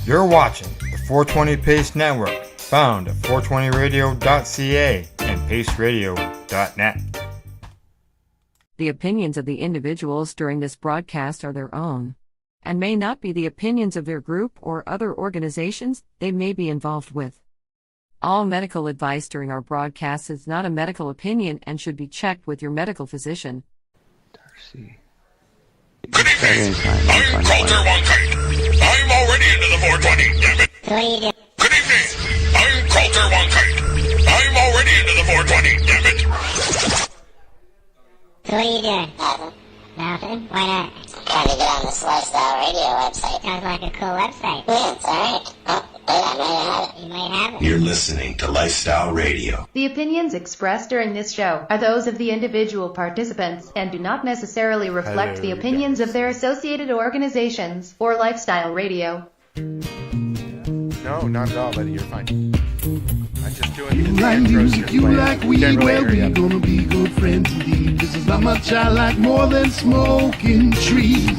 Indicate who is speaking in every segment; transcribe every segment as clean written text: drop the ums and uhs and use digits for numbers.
Speaker 1: You're watching the 420 Pace Network, found at 420radio.ca and paceradio.net.
Speaker 2: The opinions of the individuals during this broadcast are their own, and may not be the opinions of their group or other organizations they may be involved with. All medical advice during our broadcast is not a medical opinion and should be checked with your medical physician.
Speaker 3: Darcy.
Speaker 4: Good evening. I'm Coulter Wonkite. I'm already into the 420, damn it.
Speaker 5: What are you doing?
Speaker 4: Good evening. I'm Coulter Wonkite. I'm already into the 420, damn it.
Speaker 5: What are you doing? Nothing. Nothing? Why not?
Speaker 6: Trying to get on this Lifestyle Radio website.
Speaker 5: Sounds like a cool website.
Speaker 6: Yeah, it's alright. Oh, I might have it.
Speaker 5: You might have it.
Speaker 4: You're listening to Lifestyle Radio.
Speaker 7: The opinions expressed during this show are those of the individual participants and do not necessarily reflect the opinions of their associated organizations or Lifestyle Radio.
Speaker 8: No, not at all, buddy. You're fine. I'm just doing
Speaker 9: You like music, you like weed, well, we gonna be good friends indeed. This is how much I like more than smoking trees.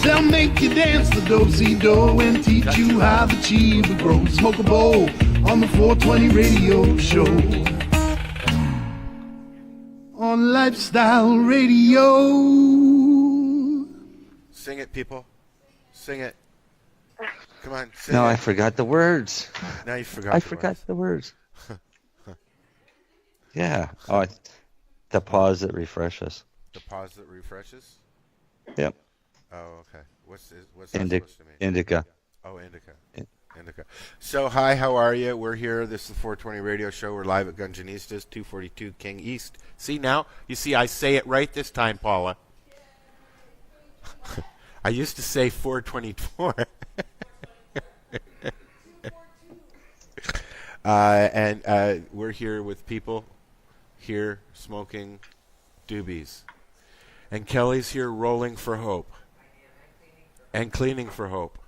Speaker 9: They'll make you dance the do-si-do and teach you how the chiba grows. Smoke a bowl on the 420 radio show. On Lifestyle Radio.
Speaker 8: Sing it, people. Sing it. Come on, sing
Speaker 3: No,
Speaker 8: it.
Speaker 3: I forgot the words.
Speaker 8: Now you forgot
Speaker 3: I forgot the words. Yeah. Oh, the pause that refreshes.
Speaker 8: The pause that refreshes?
Speaker 3: Yep.
Speaker 8: Oh, okay. What's that supposed to mean?
Speaker 3: Indica.
Speaker 8: Oh, indica. Indica. So, hi, how are you? We're here. This is the 420 Radio Show. We're live at Gunjanistas, 242 King East. See now? You see, I say it right this time, Paula. I used to say 424. And we're here with people here smoking doobies. And Kelly's here rolling for hope. And cleaning for hope.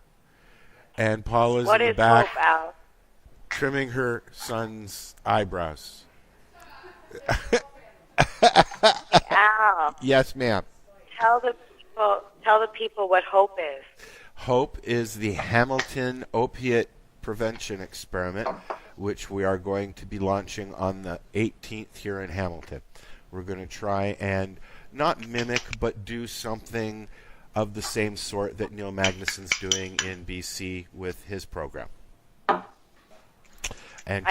Speaker 8: And Paula's in the back
Speaker 10: hope, Al?
Speaker 8: trimming her son's eyebrows.
Speaker 10: Al,
Speaker 8: Yes, ma'am.
Speaker 10: tell the people what hope is.
Speaker 8: Hope is the Hamilton opiate prevention experiment, which we are going to be launching on the 18th here in Hamilton. We're going to try and not mimic, but do something of the same sort that Neil Magnuson's doing in BC with his program. And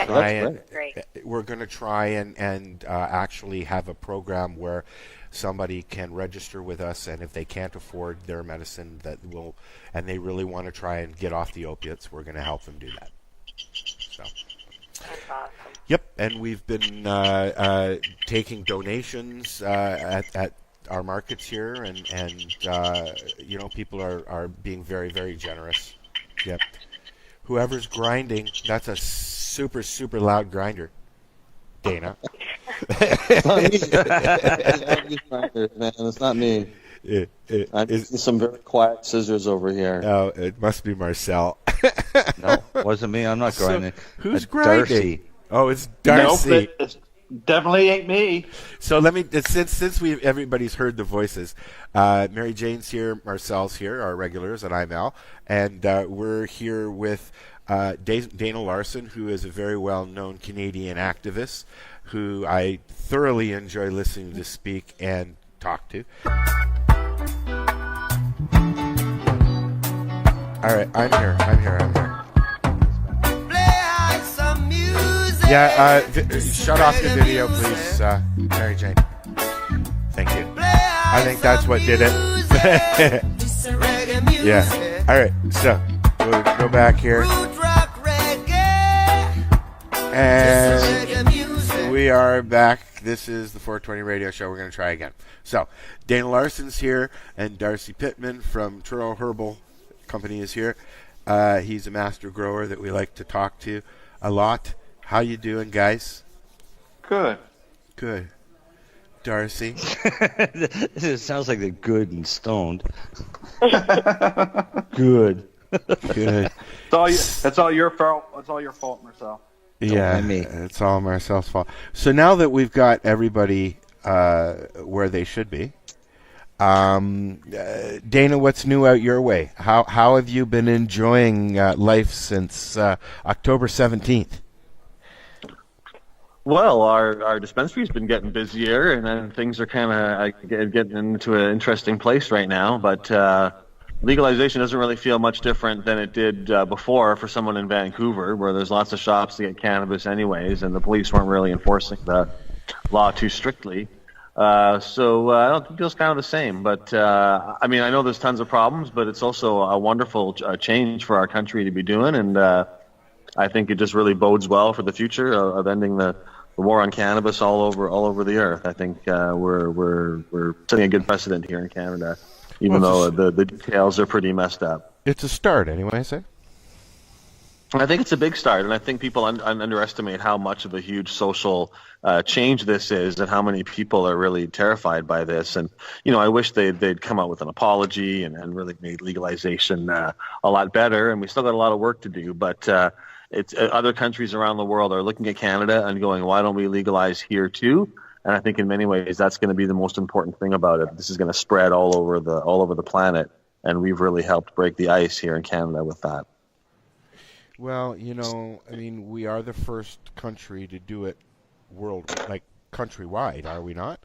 Speaker 8: we're going to try and actually have a program where somebody can register with us, and if they can't afford their medicine and they really want to try and get off the opiates, we're going to help them do that. So.
Speaker 10: That's awesome.
Speaker 8: Yep, and we've been taking donations at our markets here, and people are being very, very generous. Yep. Whoever's grinding, that's a super, super loud grinder. Dana.
Speaker 3: It's not me. I'm using some very quiet scissors over here.
Speaker 8: Oh, it must be Marcel.
Speaker 3: No, wasn't me. I'm not grinding.
Speaker 8: Who's grinding?
Speaker 3: Darcy.
Speaker 8: Oh, it's Darcy.
Speaker 11: Nope, it definitely ain't me.
Speaker 8: So let me, since everybody's heard the voices, Marijane's here, Marcel's here, our regulars, and I'm Al, and we're here with Dana Larson, who is a very well-known Canadian activist, who I thoroughly enjoy listening to speak and talk to. All right, I'm here. Yeah, shut off the video, please, Marijane. Thank you. I think that's what did it. Yeah. All right, so we'll go back here. And we are back. This is the 420 Radio Show. We're going to try again. So, Dana Larson's here, and Darcy Pittman from Truro Herbal Company is here. He's a master grower that we like to talk to a lot. How you doing, guys?
Speaker 11: Good.
Speaker 8: Darcy?
Speaker 3: It sounds like they're good and stoned. Good.
Speaker 11: It's all your fault. It's all your fault, Marcel.
Speaker 8: Yeah, it's all Marcel's fault. So now that we've got everybody where they should be, Dana, what's new out your way? How have you been enjoying life since October 17th?
Speaker 3: Well, our dispensary's been getting busier, and then things are kind of getting into an interesting place right now. But legalization doesn't really feel much different than it did before for someone in Vancouver, where there's lots of shops to get cannabis anyways, and the police weren't really enforcing the law too strictly. So I don't think it feels kind of the same. But I mean, I know there's tons of problems, but it's also a wonderful change for our country to be doing, and I think it just really bodes well for the future of ending the war on cannabis all over the earth. I think we're setting a good precedent here in Canada, even though the details are pretty messed up.
Speaker 8: It's a start, anyways.
Speaker 3: I think it's a big start, and I think people underestimate how much of a huge social change this is, and how many people are really terrified by this. And I wish they'd come out with an apology and really made legalization a lot better. And we still got a lot of work to do, but it's other countries around the world are looking at Canada and going, why don't we legalize here too? And I think in many ways that's going to be the most important thing about it. This is going to spread all over the planet, and we've really helped break the ice here in Canada with that.
Speaker 8: Well, I mean, we are the first country to do it countrywide, are we not?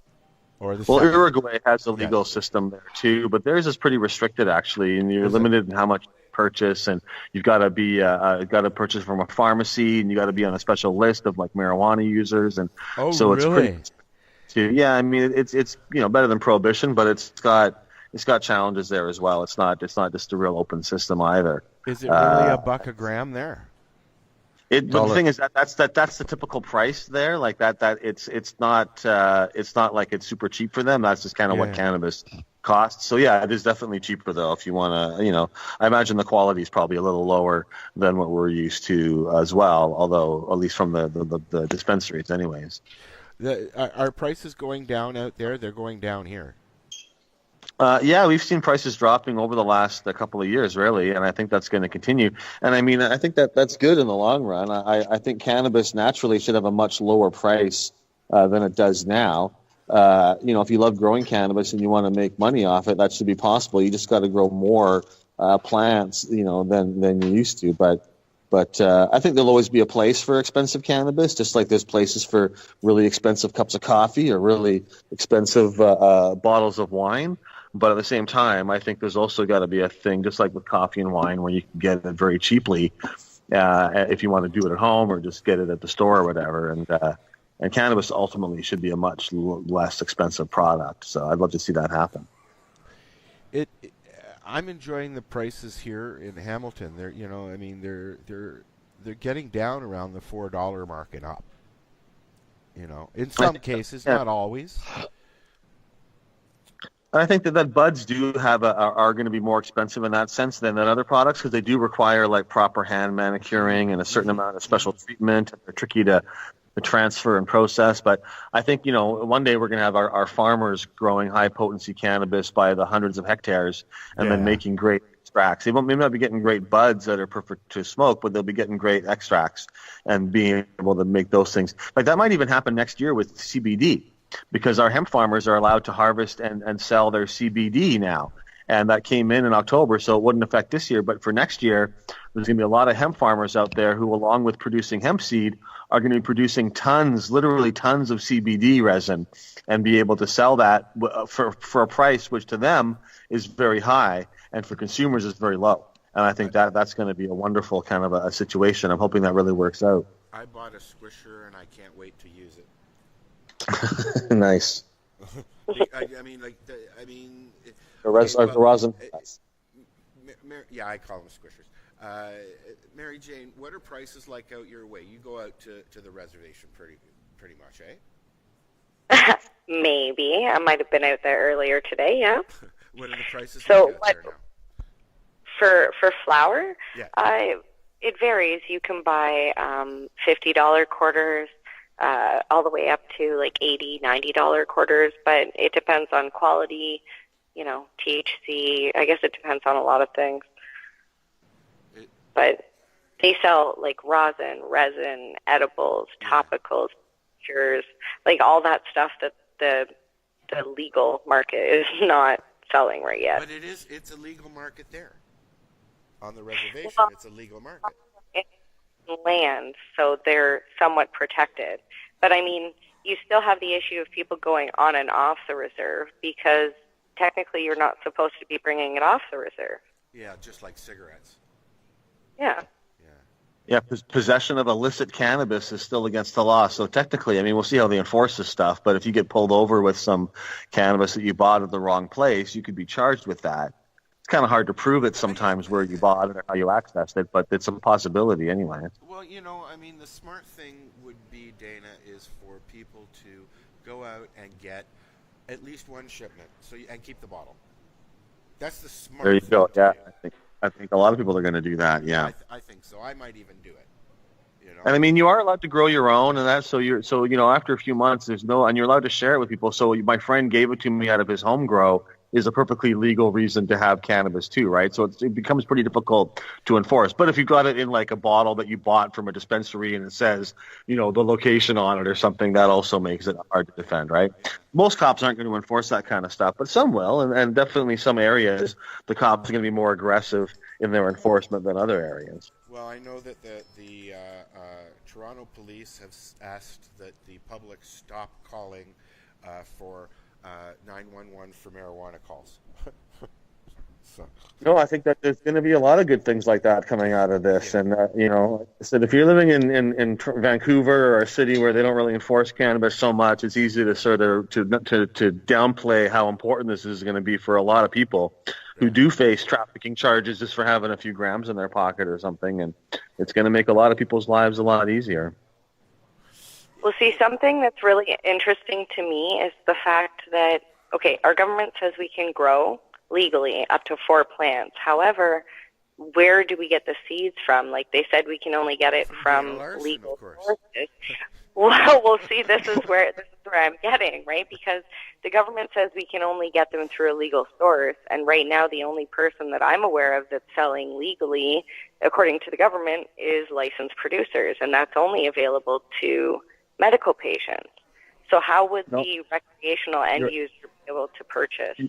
Speaker 8: Or
Speaker 3: Uruguay has a legal system there too, but theirs is pretty restricted actually, and you're limited in how much purchase, and you've got to purchase from a pharmacy, and you got to be on a special list of like marijuana users, and it's pretty. I mean, it's better than prohibition, but it's got challenges there as well. It's not just a real open system either.
Speaker 8: Is it really $1 a gram there?
Speaker 3: The thing is that's the typical price there. Like that it's not like it's super cheap for them. That's just kind of what cannabis costs. So yeah, it is definitely cheaper though. If you want to, I imagine the quality is probably a little lower than what we're used to as well. Although at least from the dispensaries, anyways.
Speaker 8: Are prices going down out there? They're going down here.
Speaker 3: Yeah, we've seen prices dropping over the last couple of years, really, and I think that's going to continue. And I mean, I think that's good in the long run. I think cannabis naturally should have a much lower price than it does now. If you love growing cannabis and you want to make money off it, that should be possible. You just got to grow more plants, than you used to. But I think there'll always be a place for expensive cannabis, just like there's places for really expensive cups of coffee or really expensive bottles of wine. But at the same time, I think there's also got to be a thing, just like with coffee and wine, where you can get it very cheaply if you want to do it at home or just get it at the store or whatever. And cannabis ultimately should be a much less expensive product. So I'd love to see that happen.
Speaker 8: I'm enjoying the prices here in Hamilton. They're getting down around the $4 mark and up. In some cases, not always.
Speaker 3: I think that buds do are going to be more expensive in that sense than other products, because they do require like proper hand manicuring and a certain amount of special treatment. They're tricky to transfer and process. But I think, one day we're going to have our farmers growing high potency cannabis by the hundreds of hectares and then making great extracts. They may not be getting great buds that are perfect to smoke, but they'll be getting great extracts and being able to make those things. Like that might even happen next year with CBD, because our hemp farmers are allowed to harvest and sell their CBD now. And that came in October, so it wouldn't affect this year. But for next year, there's going to be a lot of hemp farmers out there who, along with producing hemp seed, are going to be producing literally tons of CBD resin, and be able to sell that for a price which to them is very high, and for consumers is very low. And I think that's going to be a wonderful kind of a situation. I'm hoping that really works out.
Speaker 8: I bought a squisher, and I can't wait to use it.
Speaker 3: Nice. Rosin.
Speaker 8: Yeah, I call them squishers. Marijane, what are prices like out your way? You go out to the reservation pretty much, eh?
Speaker 10: Maybe. I might have been out there earlier today, yeah.
Speaker 8: What are the prices
Speaker 10: so
Speaker 8: like out there now?
Speaker 10: For flour?
Speaker 8: Yeah.
Speaker 10: It varies. You can buy $50 quarters, all the way up to like $80, $90 quarters, but it depends on quality, THC. I guess it depends on a lot of things. But they sell like rosin, resin, edibles, topicals, tinctures, like all that stuff that the the legal market is not selling right yet.
Speaker 8: But it's a legal market there. On the reservation,
Speaker 10: Well,
Speaker 8: it's a legal market.
Speaker 10: It's land, so they're somewhat protected. But I mean, you still have the issue of people going on and off the reserve because technically you're not supposed to be bringing it off the reserve.
Speaker 8: Yeah, just like cigarettes.
Speaker 10: Yeah.
Speaker 3: Yeah, possession of illicit cannabis is still against the law. So technically, I mean, we'll see how they enforce this stuff. But if you get pulled over with some cannabis that you bought at the wrong place, you could be charged with that. It's kind of hard to prove it sometimes where you bought it or how you accessed it, but it's a possibility anyway.
Speaker 8: Well, you know, I mean, the smart thing would be, Dana, is for people to go out and get at least one shipment and keep the bottle. That's the smart thing.
Speaker 3: There you go. Yeah, I think a lot of people are going to do that. Yeah,
Speaker 8: I think so. I might even do it. You know?
Speaker 3: And I mean, you are allowed to grow your own, and that's so you know, after a few months, and you're allowed to share it with people. So my friend gave it to me out of his home grow is a perfectly legal reason to have cannabis too, right? So it becomes pretty difficult to enforce. But if you got it in like a bottle that you bought from a dispensary and it says, you know, the location on it or something, that also makes it hard to defend, right? Most cops aren't going to enforce that kind of stuff, but some will, and definitely some areas the cops are going to be more aggressive in their enforcement than other areas.
Speaker 8: Well, I know that the Toronto police have asked that the public stop calling for 911 for marijuana calls. So.
Speaker 3: No, I think that there's going to be a lot of good things like that coming out of this. Yeah. And, you know, like I said, if you're living in Vancouver or a city where they don't really enforce cannabis so much, it's easy to sort of to downplay how important this is going to be for a lot of people who do face trafficking charges just for having a few grams in their pocket or something. And it's going to make a lot of people's lives a lot easier.
Speaker 10: Well, see, something that's really interesting to me is the fact that, okay, our government says we can grow legally up to 4 plants. However, where do we get the seeds from? Like they said, we can only get it from legal sources. Well, see, this is where I'm getting, right? Because the government says we can only get them through a legal source, and right now the only person that I'm aware of that's selling legally, according to the government, is licensed producers, and that's only available to medical patients. So how would the recreational end user be able to purchase?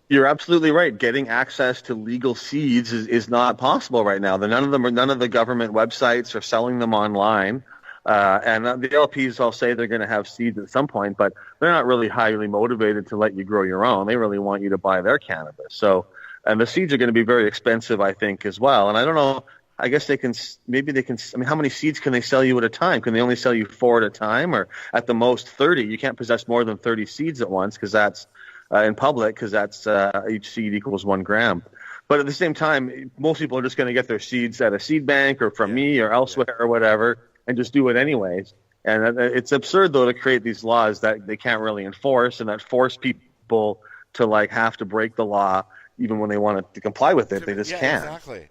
Speaker 3: You're absolutely right. Getting access to legal seeds is not possible right now. None of the government websites are selling them online. And the LPs all say they're going to have seeds at some point, but they're not really highly motivated to let you grow your own. They really want you to buy their cannabis. So, and the seeds are going to be very expensive, I think, as well. And I don't know. I guess they can. I mean, how many seeds can they sell you at a time? Can they only sell you 4 at a time, or at the most 30? You can't possess more than 30 seeds at once because that's in public, because that's each seed equals 1 gram. But at the same time, most people are just going to get their seeds at a seed bank or from me or elsewhere or whatever, and just do it anyways. And it's absurd, though, to create these laws that they can't really enforce and that force people to like have to break the law even when they want to comply with it. They just can't.
Speaker 8: Exactly.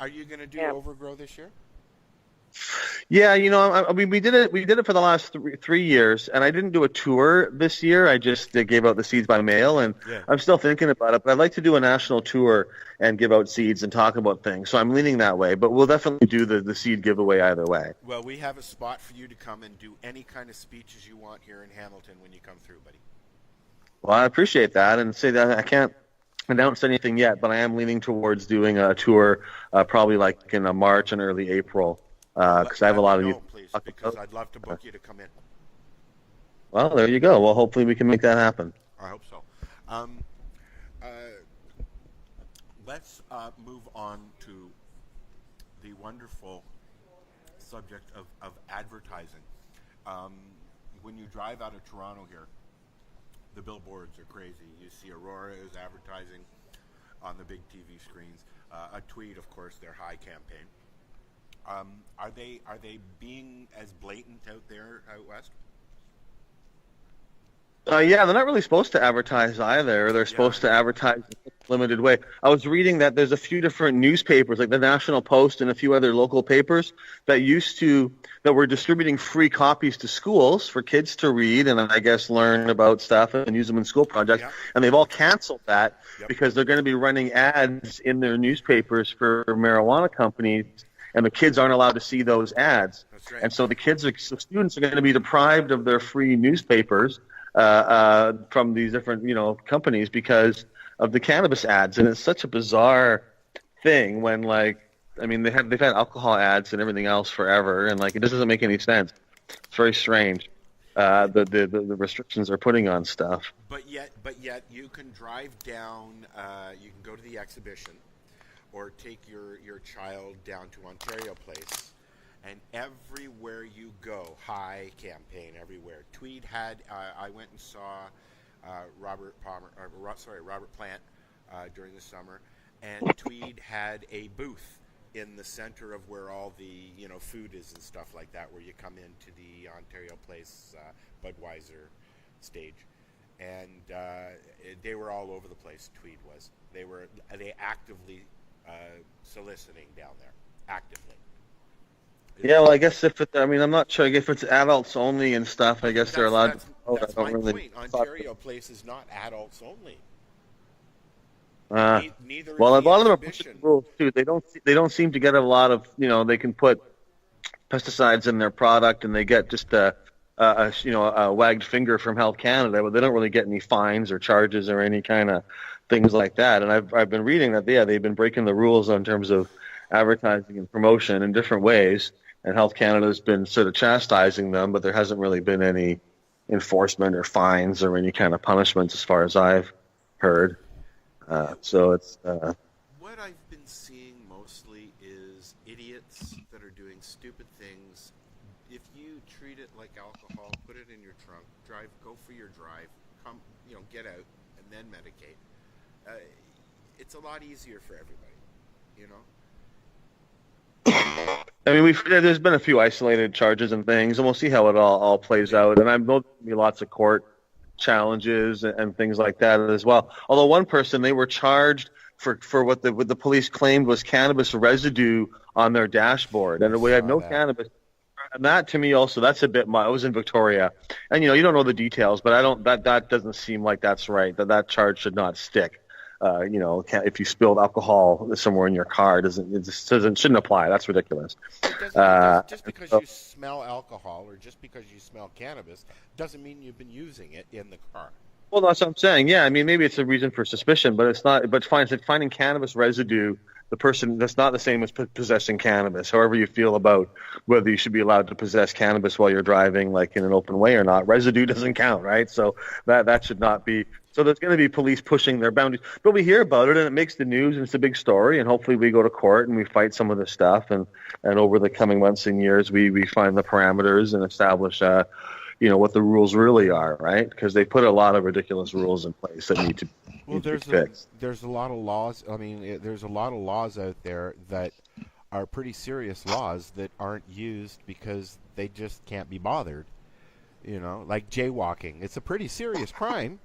Speaker 8: Are you going to do overgrow this year?
Speaker 3: Yeah, you know, I mean, we did it for the last 3 years, and I didn't do a tour this year. I just gave out the seeds by mail, and I'm still thinking about it. But I'd like to do a national tour and give out seeds and talk about things. So I'm leaning that way. But we'll definitely do the seed giveaway either way.
Speaker 8: Well, we have a spot for you to come and do any kind of speeches you want here in Hamilton when you come through, buddy.
Speaker 3: Well, I appreciate that, and say that I can't announce anything yet, but I am leaning towards doing a tour probably like in March and early April. Because I have a lot of you.
Speaker 8: Please, because I'd love to book you to come in.
Speaker 3: Well, there you go. Well, hopefully we can make that happen.
Speaker 8: I hope so. Let's move on to the wonderful subject of advertising. When you drive out of Toronto here, the billboards are crazy. You see Aurora is advertising on the big TV screens. A Tweed, of course, their high campaign. Are they being as blatant out there out west?
Speaker 3: Yeah, they're not really supposed to advertise either. They're supposed to advertise in a limited way. I was reading that there's a few different newspapers, like the National Post and a few other local papers, that were distributing free copies to schools for kids to read and I guess learn about stuff and use them in school projects. Yeah. And they've all canceled that because they're going to be running ads in their newspapers for marijuana companies, and the kids aren't allowed to see those ads. That's right. And so students are going to be deprived of their free newspapers from these different, companies because of the cannabis ads. And it's such a bizarre thing when, like, I mean, they've had alcohol ads and everything else forever, and like it just doesn't make any sense. It's very strange. The restrictions they're putting on stuff.
Speaker 8: But yet you can drive down. You can go to the exhibition, or take your child down to Ontario Place, and everywhere you go, high campaign everywhere. Tweed had. I went and saw Robert Plant during the summer, and Tweed had a booth in the center of where all the food is and stuff like that, where you come into the Ontario Place Budweiser stage, and they were all over the place. Tweed was. They actively soliciting down there, actively.
Speaker 3: Yeah, well, I guess I'm not sure. If it's adults only and stuff, I guess they're allowed.
Speaker 8: That's my point. Ontario Place is not adults only.
Speaker 3: Neither well, a lot of them are pushing the rules too. They don't seem to get a lot of they can put pesticides in their product and they get just a wagged finger from Health Canada, but they don't really get any fines or charges or any kind of things like that. And I've been reading that they've been breaking the rules in terms of advertising and promotion in different ways, and Health Canada has been sort of chastising them, but there hasn't really been any enforcement or fines or any kind of punishments as far as I've heard. So it's
Speaker 8: what I've been seeing mostly is idiots that are doing stupid things. If you treat it like alcohol, put it in your trunk, go for your drive, come, get out, and then medicate. It's a lot easier for everybody,
Speaker 3: I mean, there's been a few isolated charges and things, and we'll see how it all plays out. And I know there'll be lots of court challenges and things like that as well. Although one person, they were charged for what the police claimed was cannabis residue on their dashboard, and we had no cannabis. And that, to me, also, that's a bit much. I was in Victoria, and you don't know the details, but that doesn't seem like that's right. That charge should not stick. If you spilled alcohol somewhere in your car, shouldn't apply. That's ridiculous.
Speaker 8: Just because you smell alcohol or just because you smell cannabis doesn't mean you've been using it in the car.
Speaker 3: Well, that's what I'm saying. Yeah, I mean, maybe it's a reason for suspicion, but it's not. But finding cannabis residue, the person, that's not the same as possessing cannabis. However you feel about whether you should be allowed to possess cannabis while you're driving, like in an open way or not, residue doesn't count, right? So that should not be. So there's going to be police pushing their boundaries. But we hear about it, and it makes the news, and it's a big story, and hopefully we go to court and we fight some of this stuff, and over the coming months and years we find the parameters and establish what the rules really are, right? Because they put a lot of ridiculous rules in place that need to be fixed.
Speaker 8: There's a lot of laws. I mean, there's a lot of laws out there that are pretty serious laws that aren't used because they just can't be bothered. Like jaywalking. It's a pretty serious crime.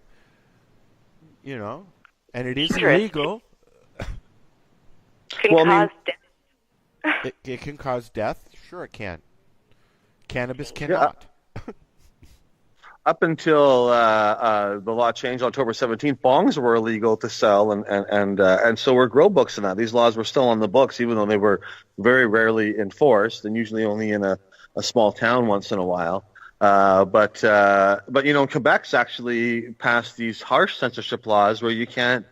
Speaker 8: And it is illegal.
Speaker 10: Can cause death.
Speaker 8: It can cause death. Sure, it can. Cannabis cannot.
Speaker 3: Up until the law changed on October 17th, bongs were illegal to sell, and so were grow books and that. These laws were still on the books, even though they were very rarely enforced, and usually only in a small town once in a while. But Quebec's actually passed these harsh censorship laws where you can't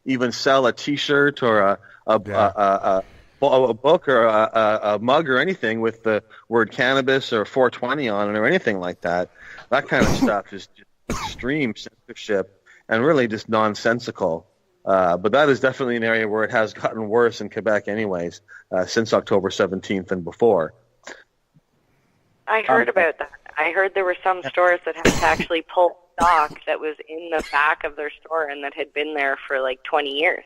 Speaker 3: even sell a T-shirt or a book or a mug or anything with the word cannabis or 420 on it or anything like that. That kind of stuff is just extreme censorship and really just nonsensical. But that is definitely an area where it has gotten worse in Quebec anyways, since October 17th and before.
Speaker 10: I heard about that. I heard there were some stores that had to actually pull stock that was in the back of their store and that had been there for like 20 years.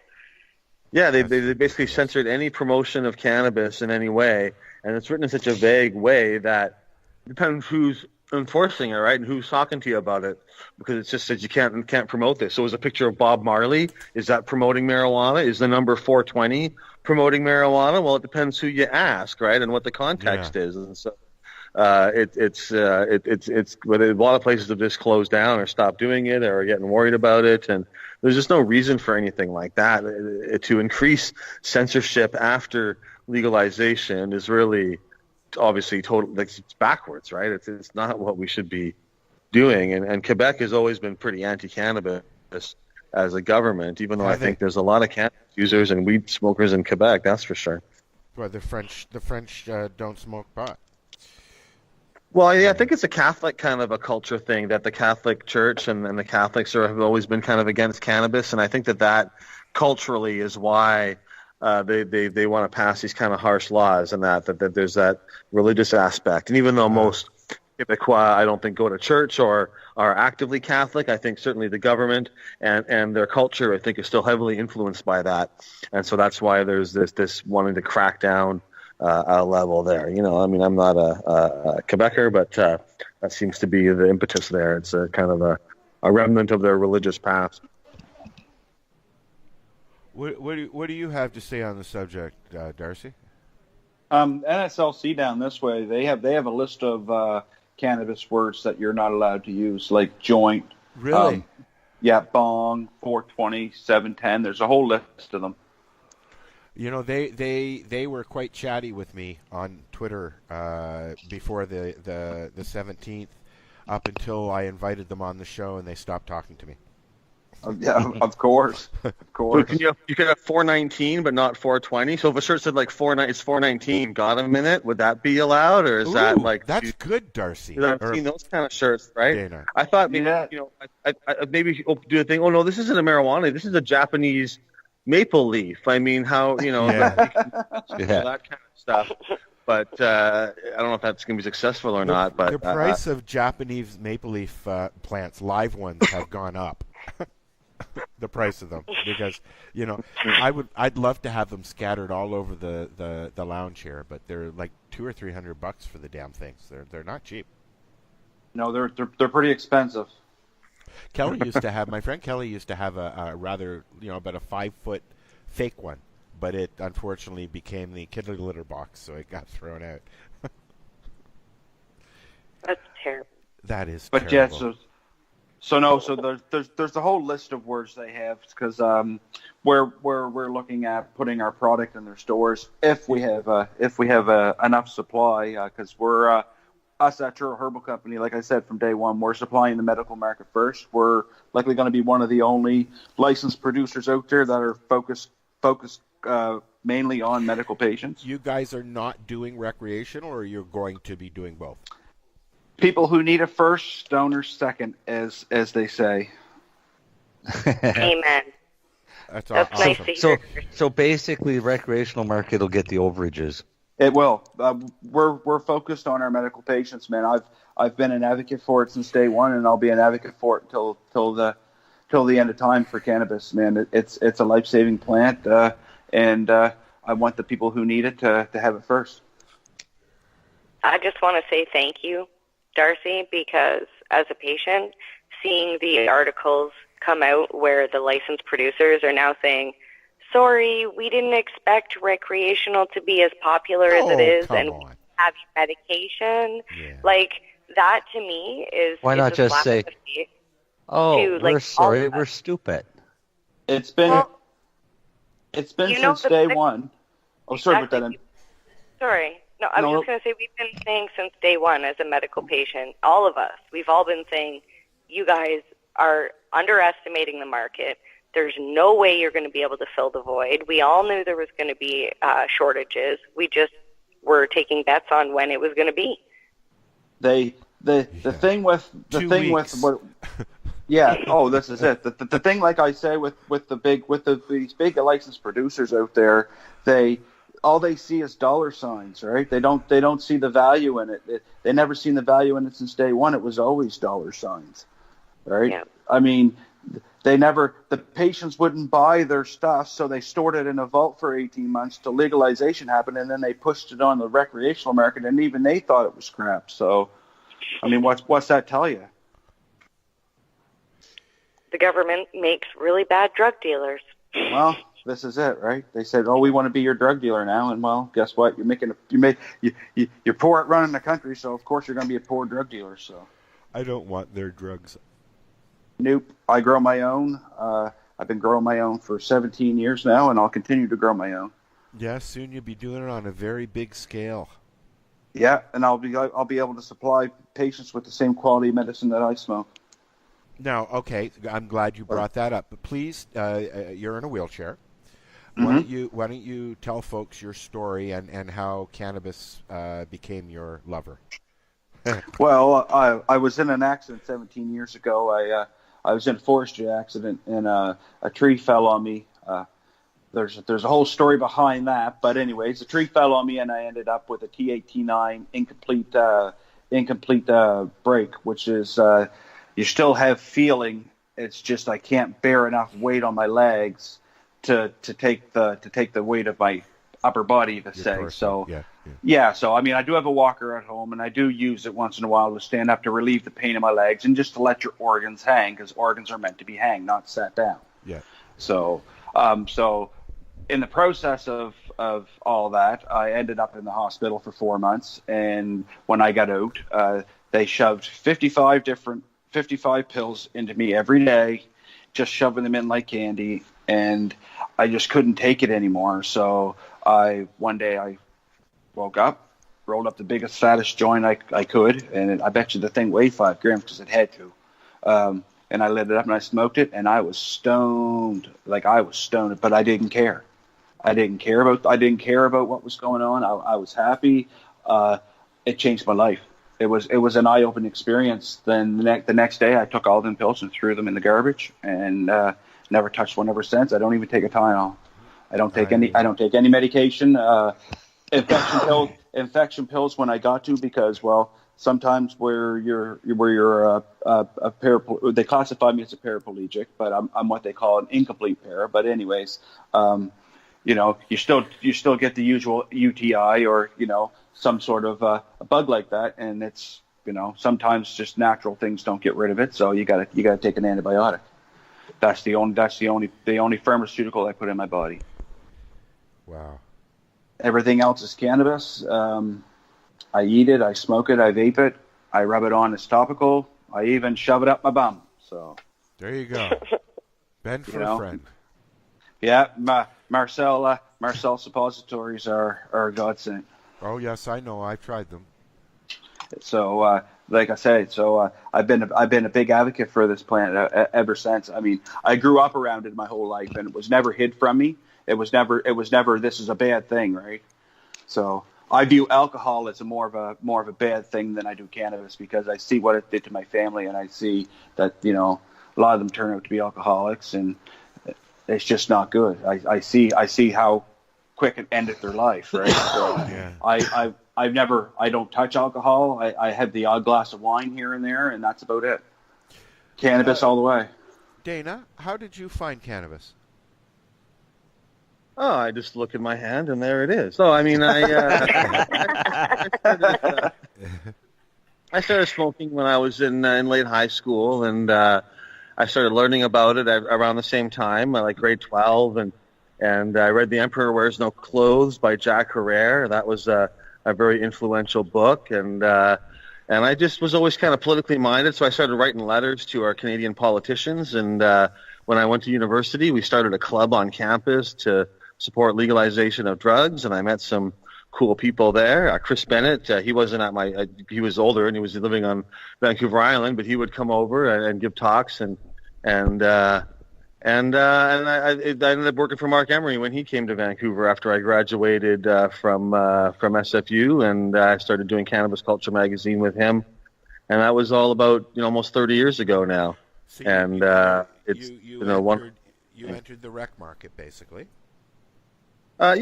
Speaker 3: Yeah, they basically censored any promotion of cannabis in any way, and it's written in such a vague way that it depends who's enforcing it, right, and who's talking to you about it, because it just says you can't promote this. So is a picture of Bob Marley, is that promoting marijuana? Is the number 420 promoting marijuana? Well, it depends who you ask, right, and what the context is, and so. It's but a lot of places have just closed down or stopped doing it or are getting worried about it, and there's just no reason for anything like that. To increase censorship after legalization is really obviously it's backwards, right? It's not what we should be doing. And Quebec has always been pretty anti-cannabis as a government, even though I think there's a lot of cannabis users and weed smokers in Quebec, that's for sure.
Speaker 8: Well, the French don't smoke pot.
Speaker 3: Well, I think it's a Catholic kind of a culture thing, that the Catholic Church and the Catholics have always been kind of against cannabis, and I think that culturally is why they want to pass these kind of harsh laws, and that there's that religious aspect. And even though most Quebecois, I don't think, go to church or are actively Catholic, I think certainly the government and their culture, I think, is still heavily influenced by that, and so that's why there's this wanting to crack down a level there. You know, I mean, I'm not a Quebecer, but that seems to be the impetus there. It's a kind of a remnant of their religious past.
Speaker 8: What do you have to say on the subject, Darcy?
Speaker 11: NSLC down this way, they have a list of cannabis words that you're not allowed to use, like joint.
Speaker 8: Really?
Speaker 11: Bong, 420, 710. There's a whole list of them.
Speaker 8: You know, they were quite chatty with me on Twitter before the 17th, up until I invited them on the show, and they stopped talking to me.
Speaker 11: Yeah, of course. Of course.
Speaker 3: So you could have 419, but not 420. So if a shirt said like it's 419, got a minute, would that be allowed, or is that like?
Speaker 8: That's good, Darcy.
Speaker 3: I've seen those kind of shirts, right?
Speaker 8: Dana.
Speaker 3: I thought maybe I maybe do a thing. Oh no, this isn't a marijuana. This is a Japanese maple leaf. I mean, how that kind of stuff. But I don't know if that's going to be successful or not. But
Speaker 8: the price of Japanese maple leaf plants, live ones, have gone up. The price of them, because I'd love to have them scattered all over the lounge here, but they're like $200 or $300 for the damn things. They're not cheap.
Speaker 11: No, they're pretty expensive.
Speaker 8: My friend Kelly used to have a rather about a 5-foot fake one, but it unfortunately became the kiddly litter box, so it got thrown out.
Speaker 10: That's terrible.
Speaker 8: That is
Speaker 11: terrible. Yeah, so there's a whole list of words they have, because we're looking at putting our product in their stores if we have enough supply, because we're us at Truro Herbal Company, like I said from day one, we're supplying the medical market first. We're likely going to be one of the only licensed producers out there that are focused mainly on medical patients.
Speaker 8: You guys are not doing recreational, or you're going to be doing both?
Speaker 11: People who need it first, stoners second, as they say.
Speaker 10: Amen.
Speaker 8: That's
Speaker 10: nice to hear.
Speaker 12: So basically, the recreational market will get the overages.
Speaker 11: It will. We're focused on our medical patients, man. I've been an advocate for it since day one, and I'll be an advocate for it till the end of time for cannabis, man. It's a life-saving plant, and I want the people who need it to have it first.
Speaker 10: I just want to say thank you, Darcy, because as a patient, seeing the articles come out where the licensed producers are now saying, sorry, we didn't expect recreational to be as popular as it is, and we have medication. Yeah. Like, that to me is...
Speaker 12: Why not just say, we're sorry, we're stupid.
Speaker 11: It's been since day one. Oh, sorry about that.
Speaker 10: Sorry. No, I was just going to say, we've been saying since day one as a medical patient, all of us, we've all been saying, you guys are underestimating the market. There's no way you're going to be able to fill the void. We all knew there was going to be shortages. We just were taking bets on when it was going to be.
Speaker 11: The thing with what... Yeah. Oh, this is it. The thing, like I say, with these big licensed producers out there, all they see is dollar signs, right? They don't see the value in it. They never seen the value in it since day one. It was always dollar signs, right? Yeah. I mean, the patients wouldn't buy their stuff, so they stored it in a vault for 18 months till legalization happened, and then they pushed it on the recreational market, and even they thought it was crap. So, I mean, what's that tell you?
Speaker 10: The government makes really bad drug dealers.
Speaker 11: Well, this is it, right? They said, "Oh, we want to be your drug dealer now," and well, guess what? You're poor at running the country, so of course you're going to be a poor drug dealer. So,
Speaker 8: I don't want their drugs.
Speaker 11: Nope. I grow my own. I've been growing my own for 17 years now, and I'll continue to grow my own.
Speaker 8: Yeah, soon you'll be doing it on a very big scale.
Speaker 11: Yeah, and I'll be able to supply patients with the same quality medicine that I smoke.
Speaker 8: Now, okay, I'm glad you brought that up. But please, you're in a wheelchair. Why don't you tell folks your story and how cannabis became your lover?
Speaker 11: Well, I was in an accident 17 years ago. I was in a forestry accident, and a tree fell on me. There's a whole story behind that, but anyways, the tree fell on me, and I ended up with a T8T9 incomplete break, which is you still have feeling. It's just I can't bear enough weight on my legs to take the weight of my upper body to say. So yeah. So I mean, I do have a walker at home, and I do use it once in a while to stand up to relieve the pain in my legs and just to let your organs hang, because organs are meant to be hang, not sat down.
Speaker 8: Yeah.
Speaker 11: So in the process of all that, I ended up in the hospital for 4 months, and when I got out, they shoved 55 pills into me every day, just shoving them in like candy, and I just couldn't take it anymore. So one day I woke up, rolled up the biggest, fattest joint I could, and I bet you the thing weighed 5 grams because it had to. And I lit it up and I smoked it, and I was stoned. Like, I was stoned, but I didn't care. I didn't care about what was going on. I was happy. It changed my life. It was an eye-opening experience. Then the next day, I took all them pills and threw them in the garbage, and never touched one ever since. I don't even take a Tylenol. I don't take any medication. Infection pills when I got to, because sometimes where you're they classify me as a paraplegic, but I'm what they call an incomplete para. But anyways, you still get the usual UTI or some sort of a bug like that, and it's sometimes just natural things don't get rid of it, so you gotta take an antibiotic. That's the only pharmaceutical I put in my body.
Speaker 8: Wow.
Speaker 11: Everything else is cannabis. I eat it, I smoke it, I vape it, I rub it on as topical, I even shove it up my bum. So
Speaker 8: there you go. Ben for a friend.
Speaker 11: Yeah, Marcel suppositories are a godsend.
Speaker 8: Oh yes, I know. I've tried them.
Speaker 11: So, like I say, I've been a big advocate for this plant ever since. I mean, I grew up around it my whole life, and it was never hid from me. It was never this is a bad thing, right? So I view alcohol as more of a bad thing than I do cannabis, because I see what it did to my family, and I see that a lot of them turn out to be alcoholics, and it's just not good. I see how quick it ended their life, right? So yeah. I don't touch alcohol. I have the odd glass of wine here and there, and that's about it. Cannabis all the way.
Speaker 8: Dana, how did you find cannabis?
Speaker 3: Oh, I just look in my hand, and there it is. So, I mean, I started smoking when I was in late high school, and I started learning about it around the same time, like grade 12, and I read The Emperor Wears No Clothes by Jack Herrera. That was a very influential book, and I just was always kind of politically minded, so I started writing letters to our Canadian politicians, and when I went to university, we started a club on campus to support legalization of drugs, and I met some cool people there. Chris Bennett, he wasn't at he was older and he was living on Vancouver Island, but he would come over and give talks, and I ended up working for Mark Emery when he came to Vancouver after I graduated from SFU, and I started doing Cannabis Culture magazine with him, and that was all about almost 30 years ago now.
Speaker 8: So you entered the rec market basically.
Speaker 3: I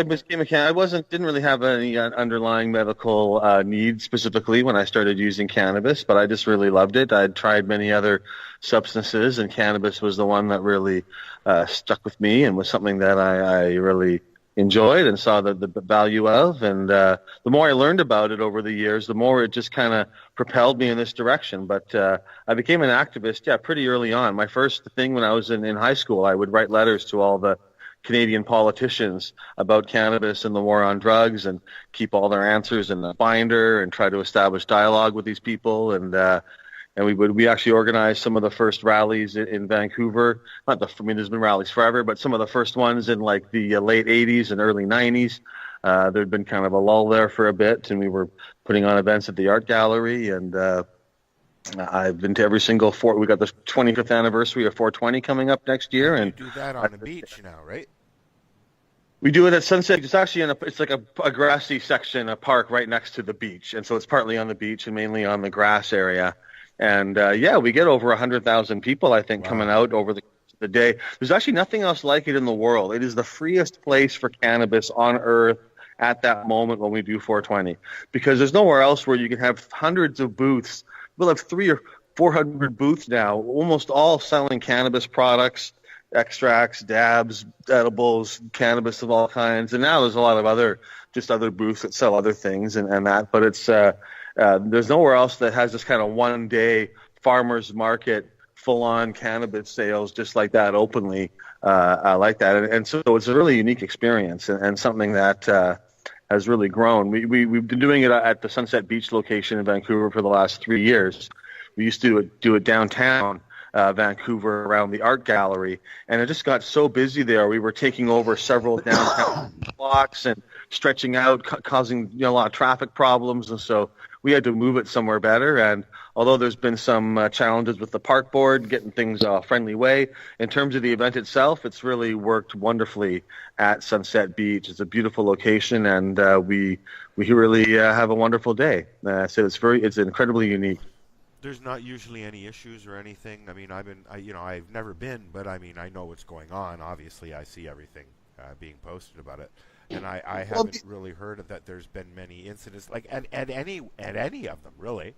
Speaker 3: became a cannabis. Didn't really have any underlying medical needs specifically when I started using cannabis, but I just really loved it. I'd tried many other substances, and cannabis was the one that really stuck with me and was something that I really enjoyed and saw the value of. And the more I learned about it over the years, the more it just kind of propelled me in this direction. But I became an activist, pretty early on. My first thing when I was in high school, I would write letters to all the Canadian politicians about cannabis and the war on drugs, and keep all their answers in a binder and try to establish dialogue with these people. And we actually organized some of the first rallies in Vancouver. There's been rallies forever, but some of the first ones in like the late 80s and early 90s. There'd been kind of a lull there for a bit, and we were putting on events at the art gallery, and I've been to every single we got the 25th anniversary of 420 coming up next year. And
Speaker 8: you do that on the beach now, right?
Speaker 3: We do it at Sunset. It's actually it's like a grassy section, a park right next to the beach. And so it's partly on the beach and mainly on the grass area. And we get over 100,000 people, I think, coming out over the day. There's actually nothing else like it in the world. It is the freest place for cannabis on earth at that moment when we do 420, because there's nowhere else where you can have hundreds of booths. We'll have 300 or 400 booths now, almost all selling cannabis products, extracts, dabs, edibles, cannabis of all kinds. And now there's a lot of other booths that sell other things and that. But it's there's nowhere else that has this kind of one-day farmers market, full-on cannabis sales just like that openly, like that. And so it's a really unique experience and something that has really grown. We've been doing it at the Sunset Beach location in Vancouver for the last 3 years. We used to do it downtown Vancouver around the art gallery, and it just got so busy there. We were taking over several downtown blocks and stretching out, causing a lot of traffic problems, and so we had to move it somewhere better. And although there's been some challenges with the park board getting things a friendly way, in terms of the event itself, it's really worked wonderfully at Sunset Beach. It's a beautiful location, and we really have a wonderful day. So it's incredibly unique.
Speaker 8: There's not usually any issues or anything. I mean, I've never been, but I mean, I know what's going on. Obviously, I see everything being posted about it, and I haven't really heard that there's been many incidents like at any of them really.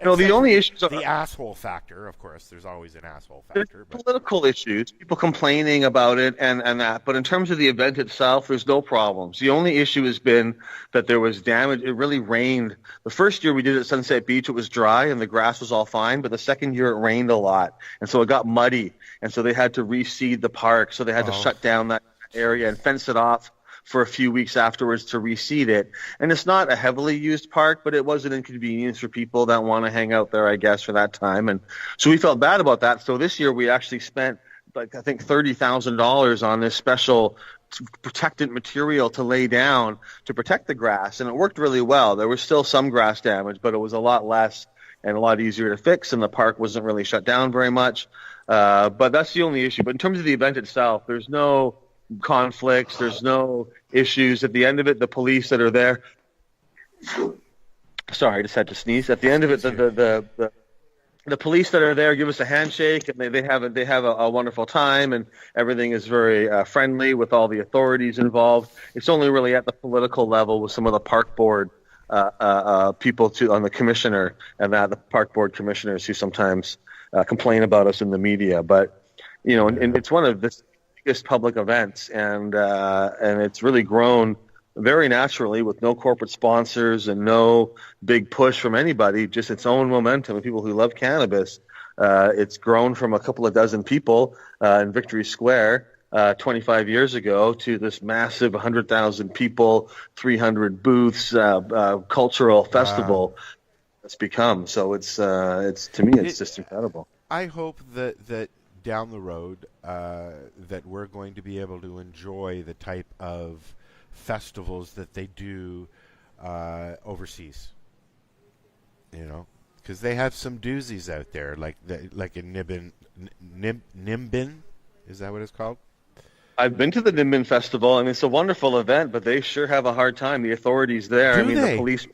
Speaker 3: No, the only issues are
Speaker 8: the asshole factor. Of course, there's always an asshole factor.
Speaker 3: But political issues, people complaining about it and that. But in terms of the event itself, there's no problems. The only issue has been that there was damage. It really rained. The first year we did it at Sunset Beach, it was dry and the grass was all fine. But the second year it rained a lot, and so it got muddy. And so they had to reseed the park. So they had to shut down that area and fence it off for a few weeks afterwards to reseed it. And it's not a heavily used park, but it was an inconvenience for people that want to hang out there, I guess, for that time. And so we felt bad about that. So this year we actually spent, I think, $30,000 on this special protectant material to lay down to protect the grass. And it worked really well. There was still some grass damage, but it was a lot less and a lot easier to fix. And the park wasn't really shut down very much. But that's the only issue. But in terms of the event itself, there's no conflicts, there's no issues. At the end of it, the police that are there, sorry, I just had to sneeze. At the end of it, the police that are there give us a handshake, and they have a wonderful time, and everything is very friendly with all the authorities involved. It's only really at the political level with some of the park board people on the commissioner and the park board commissioners who sometimes complain about us in the media. But and it's one of the biggest public events, and it's really grown very naturally with no corporate sponsors and no big push from anybody, just its own momentum of people who love cannabis. It's grown from a couple of dozen people in Victory Square 25 years ago to this massive 100,000 people, 300 booths, cultural festival it's become. So it's to me, it's just incredible.
Speaker 8: I hope that down the road that we're going to be able to enjoy the type of festivals that they do overseas, because they have some doozies out there, like in Nimbin, is that what it's called?
Speaker 3: I've been to the Nimbin Festival, and it's a wonderful event, but they sure have a hard time. The authorities there, the police.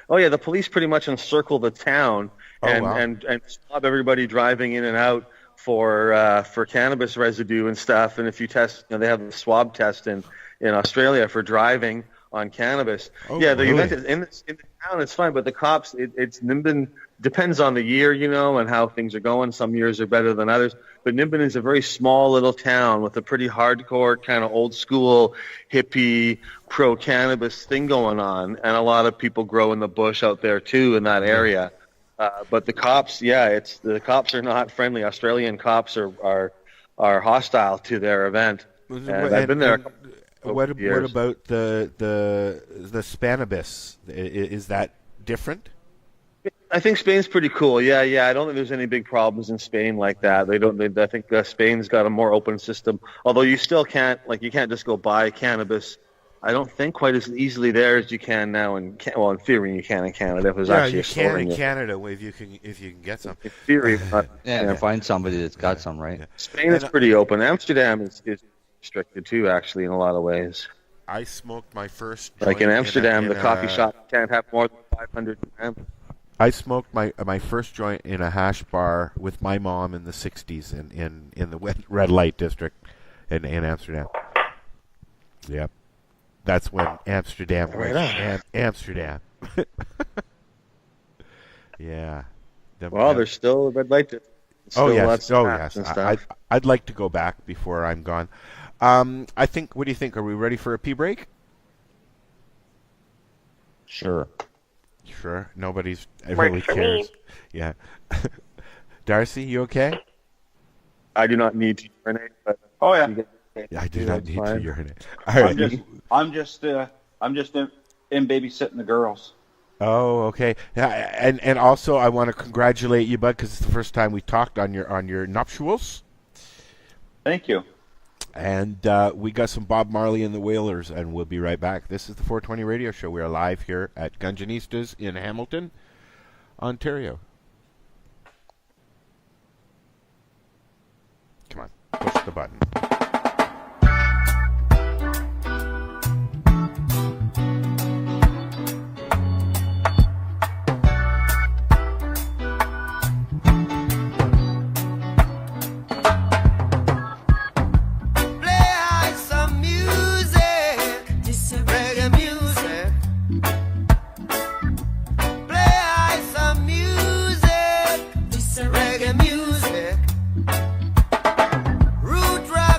Speaker 3: Oh yeah, the police pretty much encircle the town and stop everybody driving in and out for cannabis residue and stuff. And if you test, they have a swab test in Australia for driving on cannabis. The event is in the town, it's fine, but the cops, it's Nimbin, depends on the year, and how things are going. Some years are better than others. But Nimbin is a very small little town with a pretty hardcore kind of old school hippie pro-cannabis thing going on. And a lot of people grow in the bush out there too in that area. But the cops, the cops are not friendly. Australian cops are hostile to their event. And I've been there.
Speaker 8: What about the Cannabis? Is that different?
Speaker 3: I think Spain's pretty cool. Yeah. I don't think there's any big problems in Spain like that. I think Spain's got a more open system. Although you still can't, you can't just go buy cannabis I don't think quite as easily there as you can now in theory you can in Canada. If it was actually
Speaker 8: you can
Speaker 3: storing
Speaker 8: in
Speaker 3: it.
Speaker 8: Canada if you can get some.
Speaker 3: In theory, but,
Speaker 12: find somebody that's got some, right?
Speaker 3: Spain is pretty open. Amsterdam is restricted too, actually, in a lot of ways.
Speaker 8: I smoked my first
Speaker 3: like
Speaker 8: joint
Speaker 3: in Amsterdam,
Speaker 8: in
Speaker 3: the coffee shop can't have more than 500 grams.
Speaker 8: I smoked my first joint in a hash bar with my mom in the 60s in the red light district in Amsterdam. Yep. That's when Amsterdam was Amsterdam. Yeah.
Speaker 3: There's still a red light district.
Speaker 8: Yes. I'd like to go back before I'm gone. I think. What do you think? Are we ready for a pee break?
Speaker 12: Sure.
Speaker 8: Nobody's really cares. Yeah. Darcy, you okay?
Speaker 3: I do not need to urinate, but
Speaker 8: I do not need to urinate. All right.
Speaker 11: I'm just in babysitting the girls.
Speaker 8: Oh, okay. And also, I want to congratulate you, bud, because it's the first time we talked on your nuptials.
Speaker 11: Thank you.
Speaker 8: And we got some Bob Marley and the Wailers, and we'll be right back. This is the 420 Radio Show. We are live here at Gunjanistas in Hamilton, Ontario. Come on, push the button.
Speaker 13: Reggae music, root rock.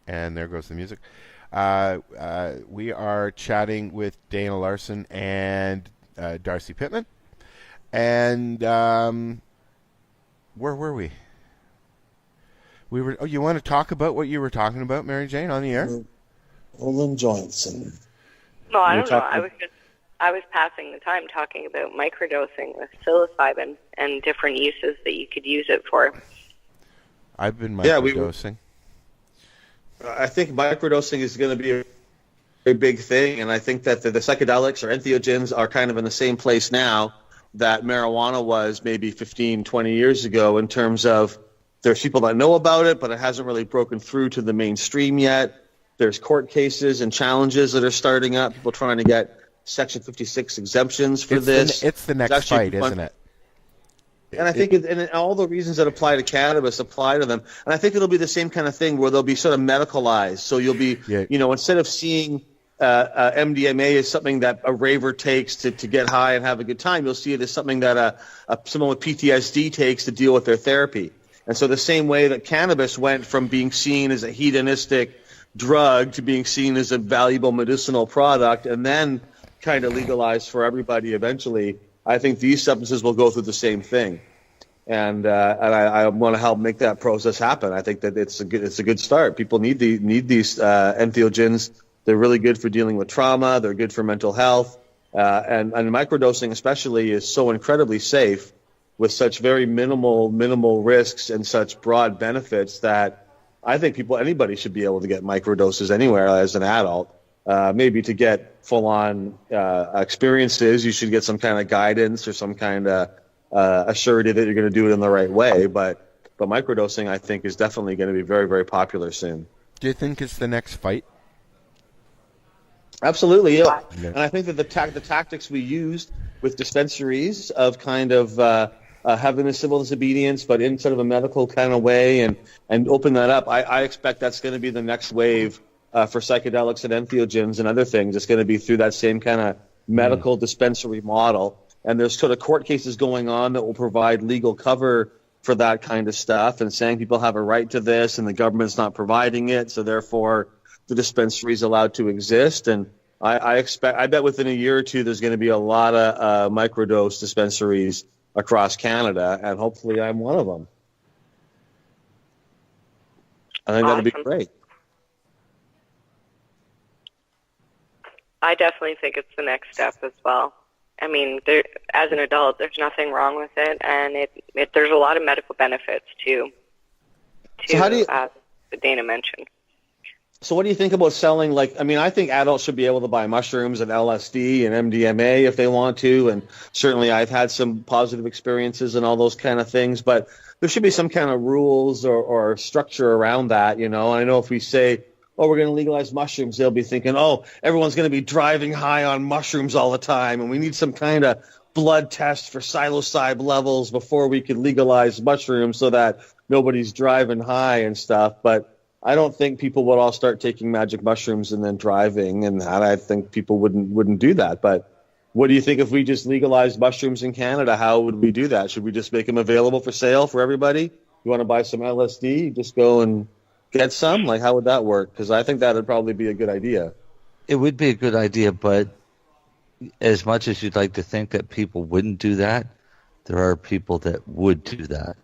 Speaker 8: And there goes the music. We are chatting with Dana Larson and Darcy Pittman. And where were we? We were. Oh, you want to talk about what you were talking about, Marijane, on the air?
Speaker 13: Rolling joints and.
Speaker 10: No, I don't know. I was passing the time talking about microdosing with psilocybin and different uses that you could use it for.
Speaker 8: I've been microdosing.
Speaker 3: I think microdosing is going to be a big thing, and I think that the psychedelics or entheogens are kind of in the same place now that marijuana was maybe 15, 20 years ago in terms of there's people that know about it, but it hasn't really broken through to the mainstream yet. There's court cases and challenges that are starting up, people trying to get Section 56 exemptions for this.
Speaker 8: It's the next fight, isn't it?
Speaker 3: And I think and all the reasons that apply to cannabis apply to them. And I think it'll be the same kind of thing where they'll be sort of medicalized. So you'll be, instead of seeing MDMA as something that a raver takes to get high and have a good time, you'll see it as something that someone with PTSD takes to deal with their therapy. And so the same way that cannabis went from being seen as a hedonistic drug to being seen as a valuable medicinal product and then kind of legalized for everybody eventually, I think these substances will go through the same thing, and I want to help make that process happen. I think that it's a good start. People need these entheogens. They're really good for dealing with trauma. They're good for mental health, and microdosing especially is so incredibly safe with such very minimal risks and such broad benefits that I think anybody should be able to get microdoses anywhere as an adult. Maybe to get full-on experiences, you should get some kind of guidance or some kind of assurity that you're going to do it in the right way. But microdosing, I think, is definitely going to be very, very popular soon.
Speaker 8: Do you think it's the next fight?
Speaker 3: Absolutely, yeah. And I think that the tactics we used with dispensaries of kind of having a civil disobedience, but in sort of a medical kind of way, and open that up, I expect that's going to be the next wave. For psychedelics and entheogens and other things, it's going to be through that same kind of medical dispensary model. And there's sort of court cases going on that will provide legal cover for that kind of stuff and saying people have a right to this and the government's not providing it, so therefore the dispensary is allowed to exist. And I bet within a year or two there's going to be a lot of microdose dispensaries across Canada, and hopefully I'm one of them. I think that'd be great.
Speaker 10: I definitely think it's the next step as well. I mean, as an adult, there's nothing wrong with it, and there's a lot of medical benefits too.
Speaker 3: So how do you,
Speaker 10: Dana mentioned.
Speaker 3: So what do you think about selling, I think adults should be able to buy mushrooms and LSD and MDMA if they want to, and certainly I've had some positive experiences and all those kind of things, but there should be some kind of rules or structure around that, And I know if we say, we're going to legalize mushrooms, they'll be thinking, everyone's going to be driving high on mushrooms all the time, and we need some kind of blood test for psilocybe levels before we could legalize mushrooms so that nobody's driving high and stuff. But I don't think people would all start taking magic mushrooms and then driving, and that I think people wouldn't do that. But what do you think if we just legalized mushrooms in Canada? How would we do that? Should we just make them available for sale for everybody? You want to buy some LSD? Just go and get some? Like, how would that work? Because I think that would probably be a good idea.
Speaker 12: It would be a good idea, but as much as you'd like to think that people wouldn't do that, there are people that would do that.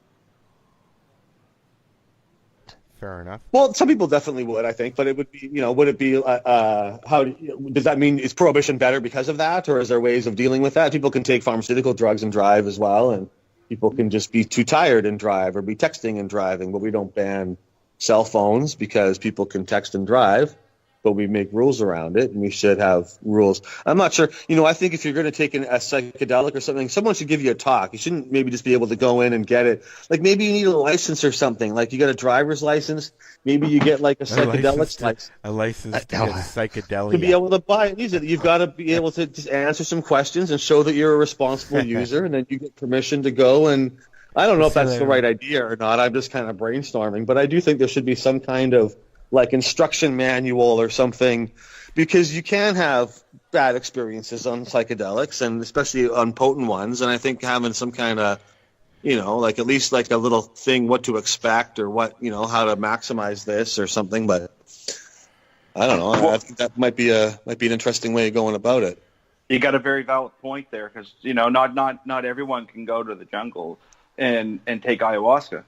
Speaker 8: Fair enough.
Speaker 3: Well, some people definitely would, I think, but it would be, would it be, does that mean, is prohibition better because of that, or is there ways of dealing with that? People can take pharmaceutical drugs and drive as well, and people can just be too tired and drive, or be texting and driving, but we don't ban cell phones because people can text and drive, but we make rules around it, and we should have rules. I'm not sure. I think if you're going to take a psychedelic or something, someone should give you a talk. You shouldn't maybe just be able to go in and get it. Like, maybe you need a license or something. Like, you got a driver's license. Maybe you get, like, a psychedelic license.
Speaker 8: A license to get psychedelia.
Speaker 3: To be able to buy it. You've got to be able to just answer some questions and show that you're a responsible user, and then you get permission to go. And I don't know if that's the right idea or not. I'm just kind of brainstorming. But I do think there should be some kind of like instruction manual or something, because you can have bad experiences on psychedelics, and especially on potent ones. And I think having some kind of, like at least like a little thing, what to expect, or what, how to maximize this or something. But I don't know. I think that might be an interesting way of going about it.
Speaker 11: You got a very valid point there, because not everyone can go to the jungle and take ayahuasca.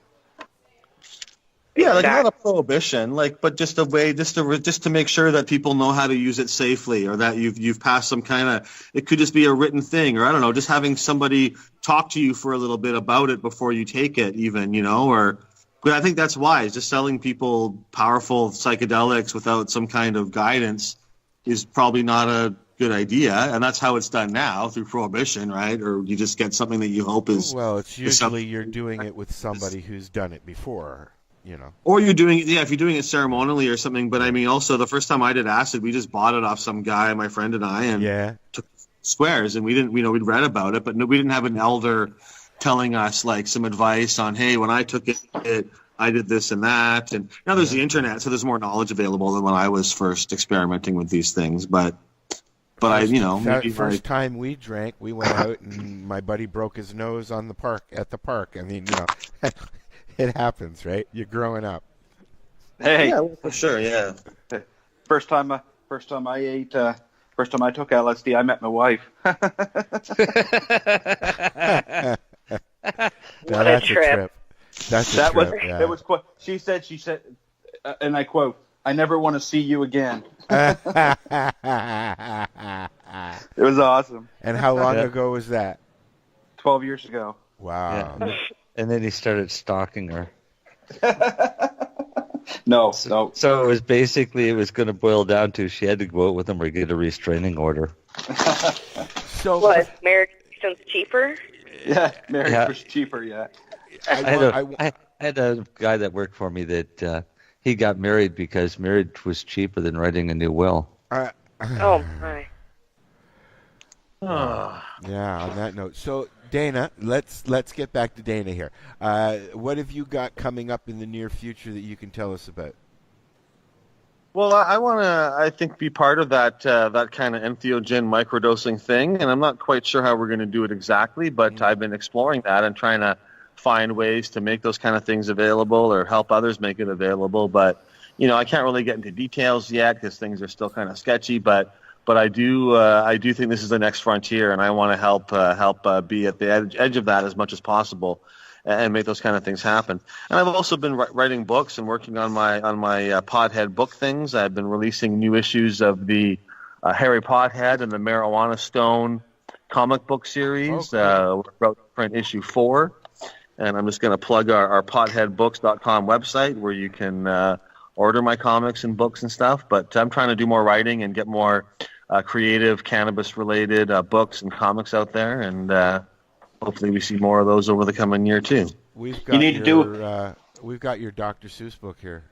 Speaker 3: Yeah, like not a prohibition, but just a way, just to make sure that people know how to use it safely, or that you've passed some kind of. It could just be a written thing, or I don't know, just having somebody talk to you for a little bit about it before you take it, even, But I think that's wise. Just selling people powerful psychedelics without some kind of guidance is probably not a good idea, and that's how it's done now through prohibition, right? Or you just get something that you hope is.
Speaker 8: Well, it's usually you're doing it with somebody who's done it before.
Speaker 3: Or you're doing it, if you're doing it ceremonially or something. But I mean, also the first time I did acid, we just bought it off some guy, my friend and I, and took squares, and we didn't, we'd read about it, but we didn't have an elder telling us like some advice on, hey, when I took it, I did this and that. And now there's the internet, so there's more knowledge available than when I was first experimenting with these things. But
Speaker 8: first time we drank, we went out and my buddy broke his nose at the park. I mean, it happens, right? You're growing up.
Speaker 11: Hey,
Speaker 3: yeah, for sure, yeah.
Speaker 11: First time I took LSD, I met my wife.
Speaker 10: What a trip!
Speaker 11: That was quite. She said, and I quote, "I never want to see you again." It was awesome.
Speaker 8: And how long ago was that?
Speaker 11: 12 years ago.
Speaker 8: Wow.
Speaker 12: Yeah. And then he started stalking her.
Speaker 11: No.
Speaker 12: So it was going to boil down to she had to go out with him or get a restraining order.
Speaker 10: So what? Marriage sounds cheaper?
Speaker 11: Yeah, marriage was cheaper. Yeah.
Speaker 12: I had a guy that worked for me that he got married because marriage was cheaper than writing a new will.
Speaker 10: Oh my.
Speaker 8: Yeah. On that note, so. Dana, let's get back to Dana here. What have you got coming up in the near future that you can tell us about?
Speaker 3: Well, I want to, I think, be part of that kind of entheogen microdosing thing, and I'm not quite sure how we're going to do it exactly, but I've been exploring that and trying to find ways to make those kind of things available or help others make it available. But, I can't really get into details yet because things are still kind of sketchy, but I do think this is the next frontier, and I want to help be at the edge of that as much as possible, and make those kind of things happen. And I've also been writing books and working on my Pothead book things. I've been releasing new issues of the Harry Pothead and the Marijuana Stone comic book series. We're about to print issue 4, and I'm just going to plug our potheadbooks.com website where you can order my comics and books and stuff. But I'm trying to do more writing and get more creative cannabis-related books and comics out there, and hopefully we see more of those over the coming year too.
Speaker 8: We've got your Dr. Seuss book here.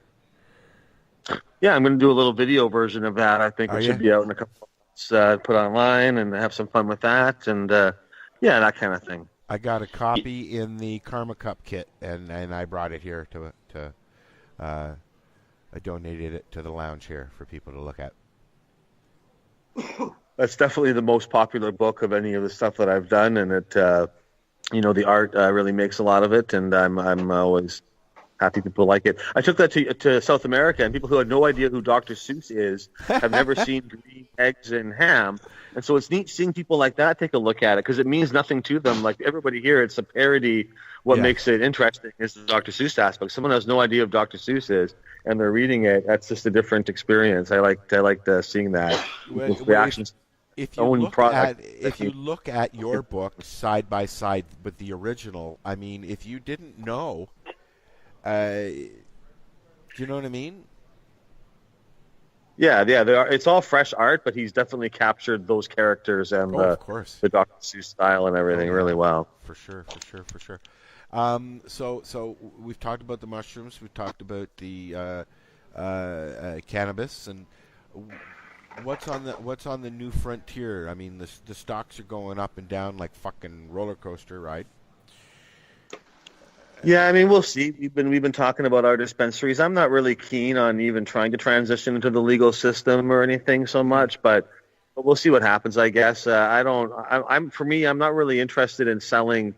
Speaker 3: Yeah, I'm going to do a little video version of that. I think it should be out in a couple of months, put online and have some fun with that, and that kind of thing.
Speaker 8: I got a copy in the Karma Cup kit, and I brought it here to I donated it to the lounge here for people to look at.
Speaker 3: That's definitely the most popular book of any of the stuff that I've done, and it, the art really makes a lot of it, and I'm always happy people like it. I took that to South America, and people who had no idea who Dr. Seuss is have never seen Green Eggs and Ham, and so it's neat seeing people like that take a look at it because it means nothing to them. Like everybody here, it's a parody. What makes it interesting is the Dr. Seuss aspect. Someone has no idea who Dr. Seuss is, and they're reading it. That's just a different experience. I like seeing that reactions.
Speaker 8: If you look at your book side by side with the original, I mean, if you didn't know, do you know what I mean?
Speaker 3: Yeah, it's all fresh art, but he's definitely captured those characters and
Speaker 8: of course,
Speaker 3: the Dr. Seuss style and everything really well.
Speaker 8: For sure. So we've talked about the mushrooms, we've talked about the cannabis, and what's on the new frontier? I mean, the stocks are going up and down like fucking roller coaster ride.
Speaker 3: Yeah, I mean, we'll see. We've been talking about our dispensaries. I'm not really keen on even trying to transition into the legal system or anything so much, but we'll see what happens. I guess I'm not really interested in selling.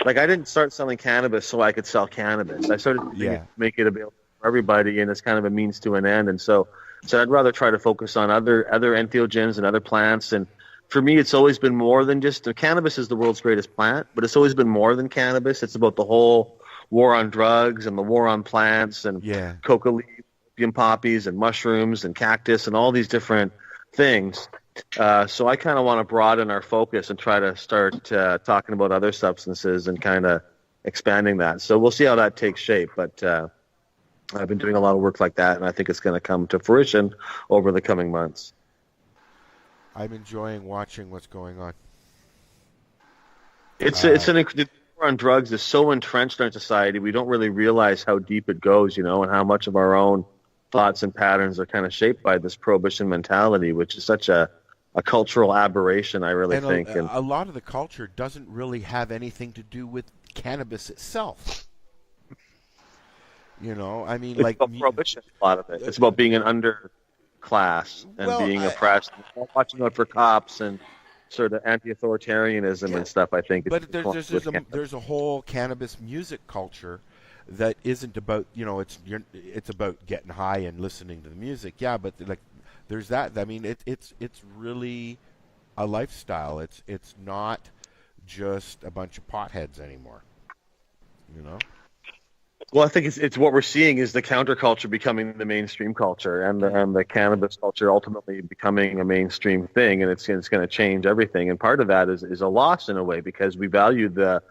Speaker 3: Like, I didn't start selling cannabis so I could sell cannabis. I started to make it available for everybody, and it's kind of a means to an end. And so I'd rather try to focus on other entheogens and other plants. And for me, it's always been more than just cannabis is the world's greatest plant, but it's always been more than cannabis. It's about the whole war on drugs and the war on plants and coca leaves, opium poppies and mushrooms and cactus and all these different things. So I kind of want to broaden our focus and try to start talking about other substances and kind of expanding that. So we'll see how that takes shape. But I've been doing a lot of work like that, and I think it's going to come to fruition over the coming months.
Speaker 8: I'm enjoying watching what's going on.
Speaker 3: The war on drugs is so entrenched in our society, we don't really realize how deep it goes, and how much of our own thoughts and patterns are kind of shaped by this prohibition mentality, which is such a cultural aberration, I really think.
Speaker 8: And a lot of the culture doesn't really have anything to do with cannabis itself. I mean,
Speaker 3: it's about prohibition, a lot of it. It's about being an underclass and being oppressed, and watching out for cops and sort of anti-authoritarianism and stuff, I think.
Speaker 8: But there's a whole cannabis music culture that isn't about, it's about getting high and listening to the music. Yeah, but like there's that. I mean, it's really a lifestyle. It's not just a bunch of potheads anymore.
Speaker 3: Well, I think it's what we're seeing is the counterculture becoming the mainstream culture, and the cannabis culture ultimately becoming a mainstream thing, and it's going to change everything. And part of that is a loss in a way, because we value the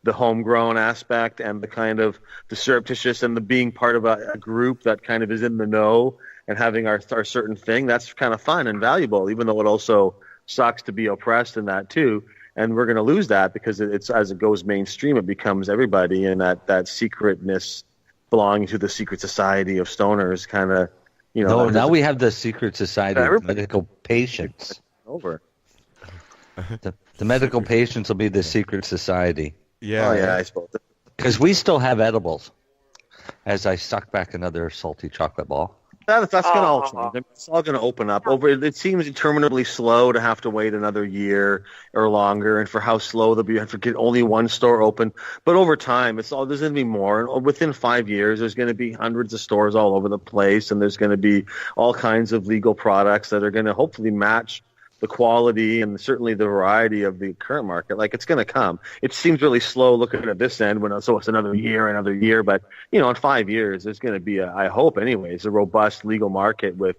Speaker 3: homegrown aspect and the kind of the surreptitious and the being part of a group that kind of is in the know and having our certain thing. That's kind of fun and valuable, even though it also sucks to be oppressed in that too. And we're going to lose that because it's as it goes mainstream, it becomes everybody, and that secretness belonging to the secret society of stoners kind of,
Speaker 12: No, now we have the secret society of medical patients.
Speaker 3: Over.
Speaker 12: The medical patients will be the secret society.
Speaker 8: Yeah.
Speaker 3: Oh, yeah, I suppose.
Speaker 12: Because we still have edibles. As I suck back another salty chocolate ball.
Speaker 3: That's going to all change. It's all going to open up. It seems interminably slow to have to wait another year or longer, and for how slow they'll be, you have to get only one store open. But over time, there's going to be more. And within 5 years, there's going to be hundreds of stores all over the place, and there's going to be all kinds of legal products that are going to hopefully match the quality and certainly the variety of the current market. Like, it's going to come. It seems really slow looking at this end so it's another year. But, in 5 years, there's going to be, I hope anyways, a robust legal market with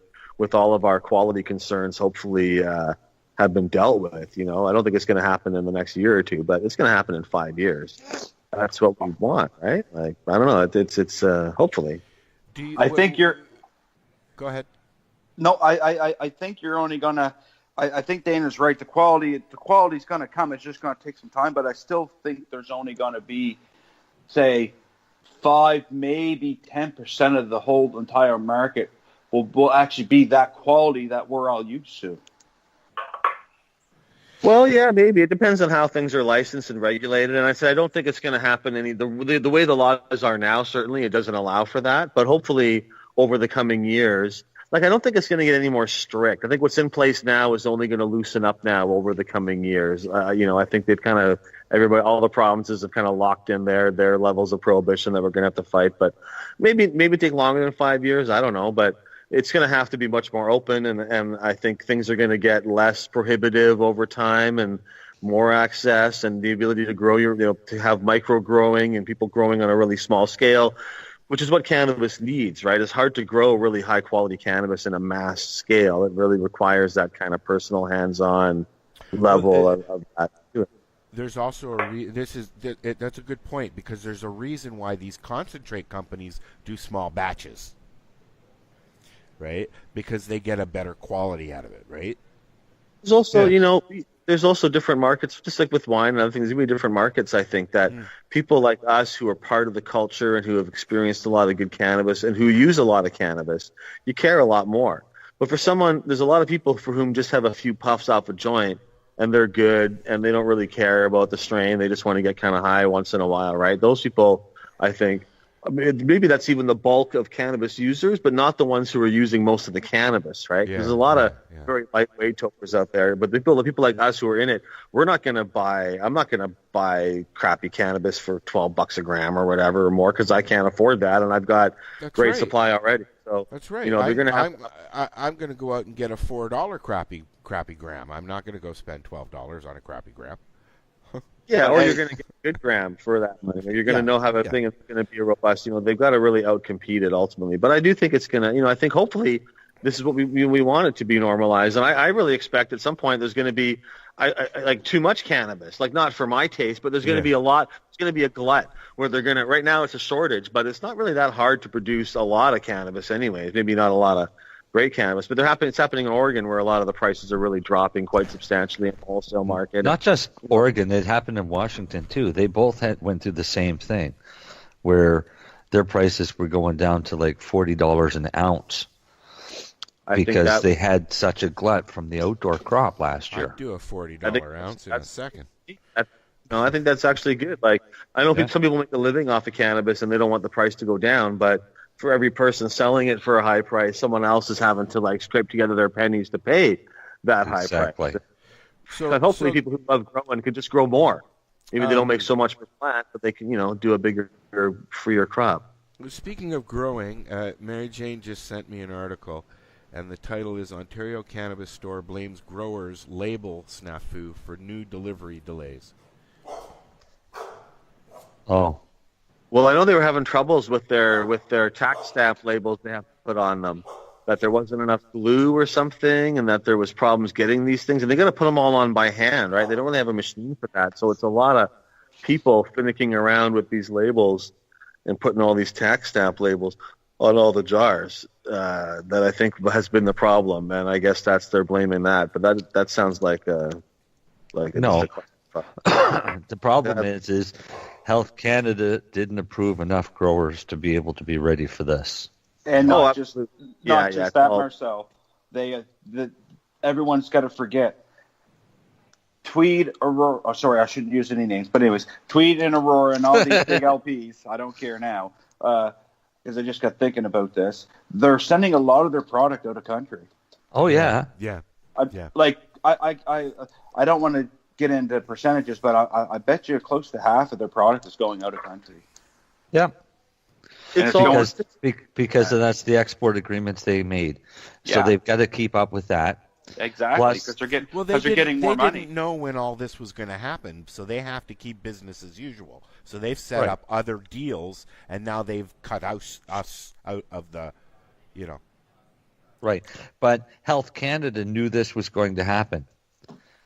Speaker 3: all of our quality concerns hopefully have been dealt with. I don't think it's going to happen in the next year or two, but it's going to happen in 5 years. That's what we want, right? Like, I don't know. It's hopefully.
Speaker 11: I think you're...
Speaker 8: Go ahead.
Speaker 11: No, I think you're only going to... I think Dana's right. The quality's going to come. It's just going to take some time. But I still think there's only going to be, say, 5, maybe 10% of the whole entire market will actually be that quality that we're all used to.
Speaker 3: Well, yeah, maybe. It depends on how things are licensed and regulated. And I said I don't think it's going to happen the way the laws are now. Certainly, it doesn't allow for that. But hopefully, over the coming years, I don't think it's going to get any more strict. I think what's in place now is only going to loosen up now over the coming years. I think they've kind of all the provinces have kind of locked in their levels of prohibition that we're going to have to fight. But maybe take longer than 5 years. I don't know, but it's going to have to be much more open, and I think things are going to get less prohibitive over time, and more access, and the ability to grow to have micro growing and people growing on a really small scale, which is what cannabis needs, right? It's hard to grow really high quality cannabis in a mass scale. It really requires that kind of personal hands-on level of that.
Speaker 8: There's also that's a good point, because there's a reason why these concentrate companies do small batches. Right? Because they get a better quality out of it, right?
Speaker 3: There's also, there's also different markets, just like with wine and other things. There'll be different markets, I think, that people like us who are part of the culture and who have experienced a lot of good cannabis and who use a lot of cannabis, you care a lot more. But for someone, there's a lot of people for whom just have a few puffs off a joint and they're good and they don't really care about the strain. They just want to get kind of high once in a while, right? Those people, I think, maybe that's even the bulk of cannabis users, but not the ones who are using most of the cannabis, right? There's a lot of very lightweight topers out there, but the people like us who are in it, I'm not going to buy crappy cannabis for $12 a gram or whatever or more, because I can't afford that, and I've got great supply already. So
Speaker 8: that's right.
Speaker 3: They're going to have.
Speaker 8: I'm going to go out and get a $4 crappy gram. I'm not going to go spend $12 on a crappy gram.
Speaker 3: Yeah, or you're going to get a good gram for that money. You're going to know how thing is going to be robust. They've got to really outcompete it ultimately. But I do think it's going to, I think hopefully this is what we want it to be normalized. And I really expect at some point there's going to be like too much cannabis, like not for my taste, but there's going to be a lot. It's going to be a glut where they're going to, right now it's a shortage, but it's not really that hard to produce a lot of cannabis anyways. Maybe not a lot of great cannabis, but it's happening in Oregon where a lot of the prices are really dropping quite substantially in the wholesale market.
Speaker 12: Not just Oregon, it happened in Washington too. They both went through the same thing, where their prices were going down to like $40 an ounce because they had such a glut from the outdoor crop last year.
Speaker 8: I'd do a $40 ounce in a second.
Speaker 3: No, I think that's actually good. Like, I know some people make a living off of cannabis and they don't want the price to go down, but for every person selling it for a high price, someone else is having to scrape together their pennies to pay that high price. So hopefully people who love growing could just grow more. Maybe they don't make so much per plant, but they can, do a bigger, freer crop.
Speaker 8: Speaking of growing, Marijane just sent me an article, and the title is Ontario Cannabis Store Blames Growers Label Snafu for New Delivery Delays.
Speaker 12: Oh.
Speaker 3: Well, I know they were having troubles with their tax stamp labels they have to put on them, that there wasn't enough glue or something, and that there was problems getting these things. And they're going to put them all on by hand, right? They don't really have a machine for that. So it's a lot of people finicking around with these labels and putting all these tax stamp labels on all the jars that I think has been the problem. And I guess they're blaming that. But that sounds like a
Speaker 12: no. The problem is Health Canada didn't approve enough growers to be able to be ready for this.
Speaker 11: And not just that, Marcel. Everyone's got to forget. Tweed, Aurora. Oh, sorry, I shouldn't use any names. But anyways, Tweed and Aurora and all these big LPs. I don't care now because I just got thinking about this. They're sending a lot of their product out of country.
Speaker 12: Oh yeah,
Speaker 8: yeah.
Speaker 11: I don't want to get into percentages, but I bet you close to half of their product is going out of country.
Speaker 12: Yeah. Because that's the export agreements they made. So they've got to keep up with that.
Speaker 11: Exactly, because they're getting more money.
Speaker 8: They didn't know when all this was going to happen, so they have to keep business as usual. So they've set up other deals, and now they've cut us out of the,
Speaker 12: Right. But Health Canada knew this was going to happen.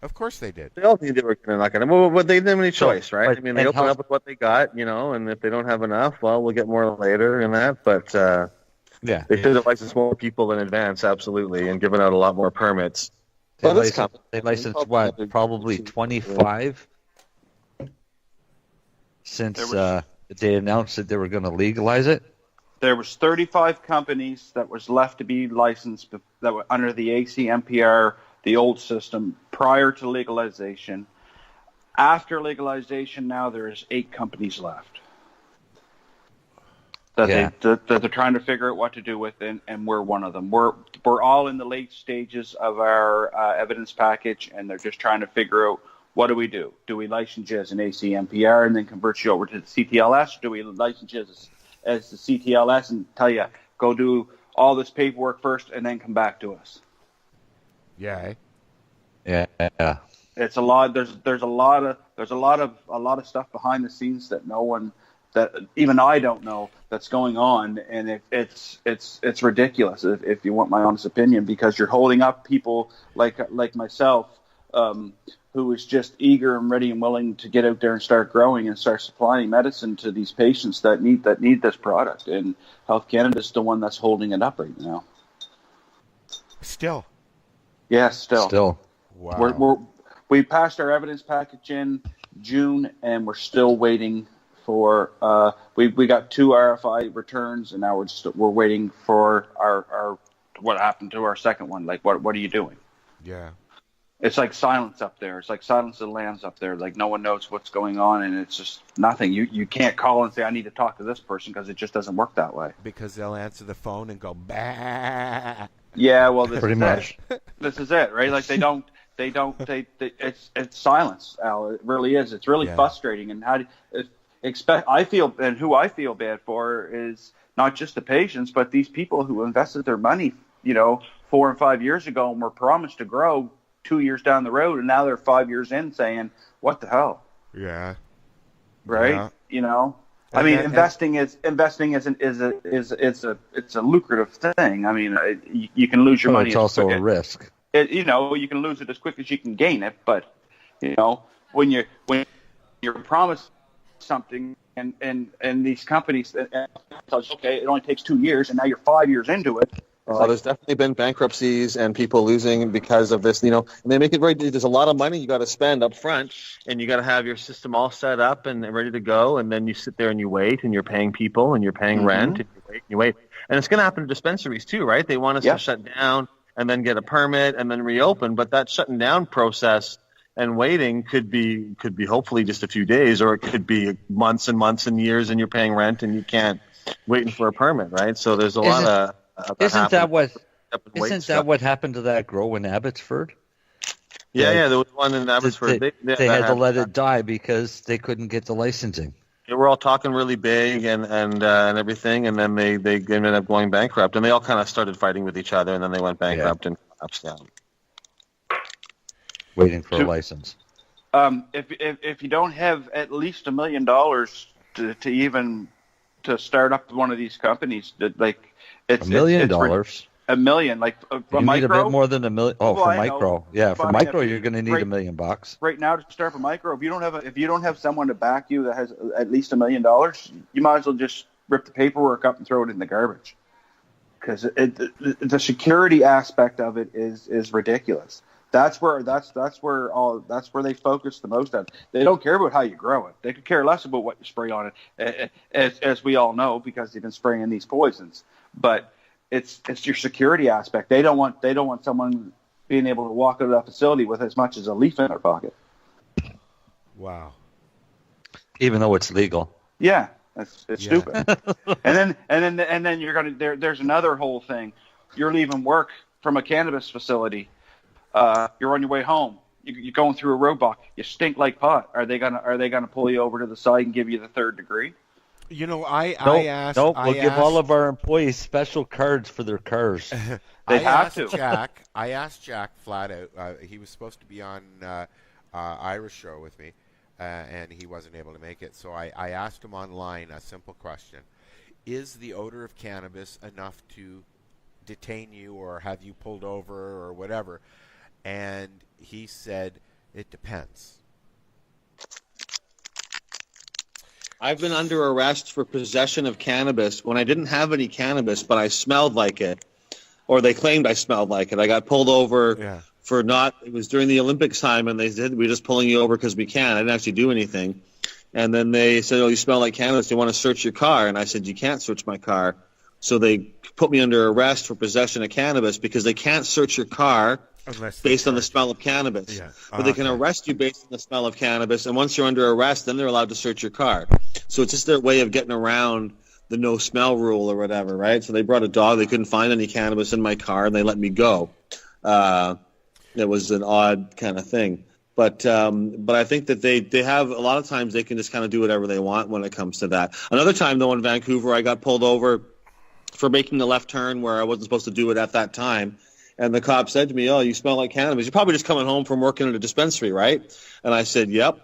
Speaker 8: Of course they did.
Speaker 3: They all knew they were not going to. Well, but they didn't have any choice, right? I mean, they open up with what they got, and if they don't have enough, well, we'll get more later in that. But they should have licensed more people in advance, absolutely, and given out a lot more permits.
Speaker 12: They licensed what? Probably 25 since they announced that they were going to legalize it.
Speaker 11: There was 35 companies that was left to be licensed that were under the ACMPR the old system prior to legalization. After legalization, now there's 8 companies left that they're trying to figure out what to do with, and we're one of them. We're all in the late stages of our evidence package, and they're just trying to figure out, what do we do? Do we license you as an ACMPR and then convert you over to the CTLS? Or do we license you as the CTLS and tell you, go do all this paperwork first and then come back to us?
Speaker 8: Yeah.
Speaker 12: Yeah.
Speaker 11: It's a lot. There's a lot of stuff behind the scenes that even I don't know that's going on, and it's ridiculous if you want my honest opinion, because you're holding up people like myself, who is just eager and ready and willing to get out there and start growing and start supplying medicine to these patients that need this product. And Health Canada is the one that's holding it up right now.
Speaker 8: Still.
Speaker 11: Yeah, still.
Speaker 8: Wow.
Speaker 11: We passed our evidence package in June, and we're still waiting for. We got 2 RFI returns, and now we're waiting for our what happened to our second one. Like, what are you doing?
Speaker 8: Yeah.
Speaker 11: It's like silence up there. It's like Silence of the Lambs up there. Like, no one knows what's going on, and it's just nothing. You can't call and say, I need to talk to this person, because it just doesn't work that way.
Speaker 8: Because they'll answer the phone and go, bah.
Speaker 11: Yeah, well, this
Speaker 12: Pretty
Speaker 11: is
Speaker 12: much.
Speaker 11: This is it, right? Like, it's silence, Al. It really is. It's really frustrating. And I feel bad for is not just the patients, but these people who invested their money, 4 and 5 years ago and were promised to grow 2 years down the road, and now they're 5 years in saying, what the hell?
Speaker 8: Yeah.
Speaker 11: Right?
Speaker 8: Yeah.
Speaker 11: I mean, investing is a lucrative thing. I mean, you can lose your money.
Speaker 12: It's also a risk.
Speaker 11: You can lose it as quick as you can gain it. But when you're promised something, and these companies tell you, okay, it only takes 2 years, and now you're 5 years into it.
Speaker 14: There's definitely been bankruptcies and people losing because of this, and they make it very, there's a lot of money you got to spend up front, and you got to have your system all set up and ready to go, and then you sit there and you wait, and you're paying people, and you're paying rent, and you wait. And it's going to happen to dispensaries too, right? They want us to shut down and then get a permit and then reopen, but that shutting down process and waiting could be hopefully just a few days, or it could be months and months and years, and you're paying rent and you can't waiting for a permit, right? So there's a lot of
Speaker 12: Isn't that what happened to that grow in Abbotsford?
Speaker 11: Yeah, there was one in Abbotsford.
Speaker 12: They had to let it die because they couldn't get the licensing.
Speaker 11: They were all talking really big and everything, and then they ended up going bankrupt, and they all kind of started fighting with each other, and then they went bankrupt and collapsed down.
Speaker 12: Waiting for a license.
Speaker 11: If you don't have at least $1 million to start up one of these companies, it's $1 million. $1 million, like
Speaker 12: you need a bit more than $1 million. Oh, for micro, for micro, you're going to need $1 million.
Speaker 11: Right now, to start a micro, if you don't have someone to back you that has at least $1 million, you might as well just rip the paperwork up and throw it in the garbage, because the security aspect of it is ridiculous. That's where they focus the most on. They don't care about how you grow it. They could care less about what you spray on it, as we all know, because they've been spraying these poisons. But it's your security aspect. They don't want someone being able to walk out of that facility with as much as a leaf in their pocket.
Speaker 8: Wow.
Speaker 12: Even though it's legal.
Speaker 11: Yeah, it's stupid. and then you're gonna there's another whole thing. You're leaving work from a cannabis facility. You're on your way home. You're going through a roadblock. You stink like pot. Are they gonna pull you over to the side and give you the 3rd degree?
Speaker 12: I asked. We'll give all of our employees special cards for their cars.
Speaker 11: I
Speaker 8: asked Jack flat out. He was supposed to be on Ira's show with me, and he wasn't able to make it. So I asked him online a simple question: is the odor of cannabis enough to detain you or have you pulled over or whatever? And he said, it depends.
Speaker 14: I've been under arrest for possession of cannabis when I didn't have any cannabis, but I smelled like it, or they claimed I smelled like it. I got pulled over for not, it was during the Olympics time, and they said, we're just pulling you over because we can. I didn't actually do anything. And then they said, oh, you smell like cannabis. They want to search your car. And I said, you can't search my car. So they put me under arrest for possession of cannabis because they can't search your car
Speaker 3: based on the smell of cannabis.
Speaker 8: Yeah.
Speaker 3: But they can arrest you based on the smell of cannabis, and once you're under arrest, then they're allowed to search your car. So it's just their way of getting around the no smell rule or whatever, right? So they brought a dog. They couldn't find any cannabis in my car, and they let me go. It was an odd kind of thing. But I think that they have a lot of times they can just kind of do whatever they want when it comes to that. Another time, though, in Vancouver, I got pulled over for making the left turn where I wasn't supposed to do it at that time. And the cop said to me, "Oh, you smell like cannabis. You're probably just coming home from working at a dispensary, right?" And I said, "Yep."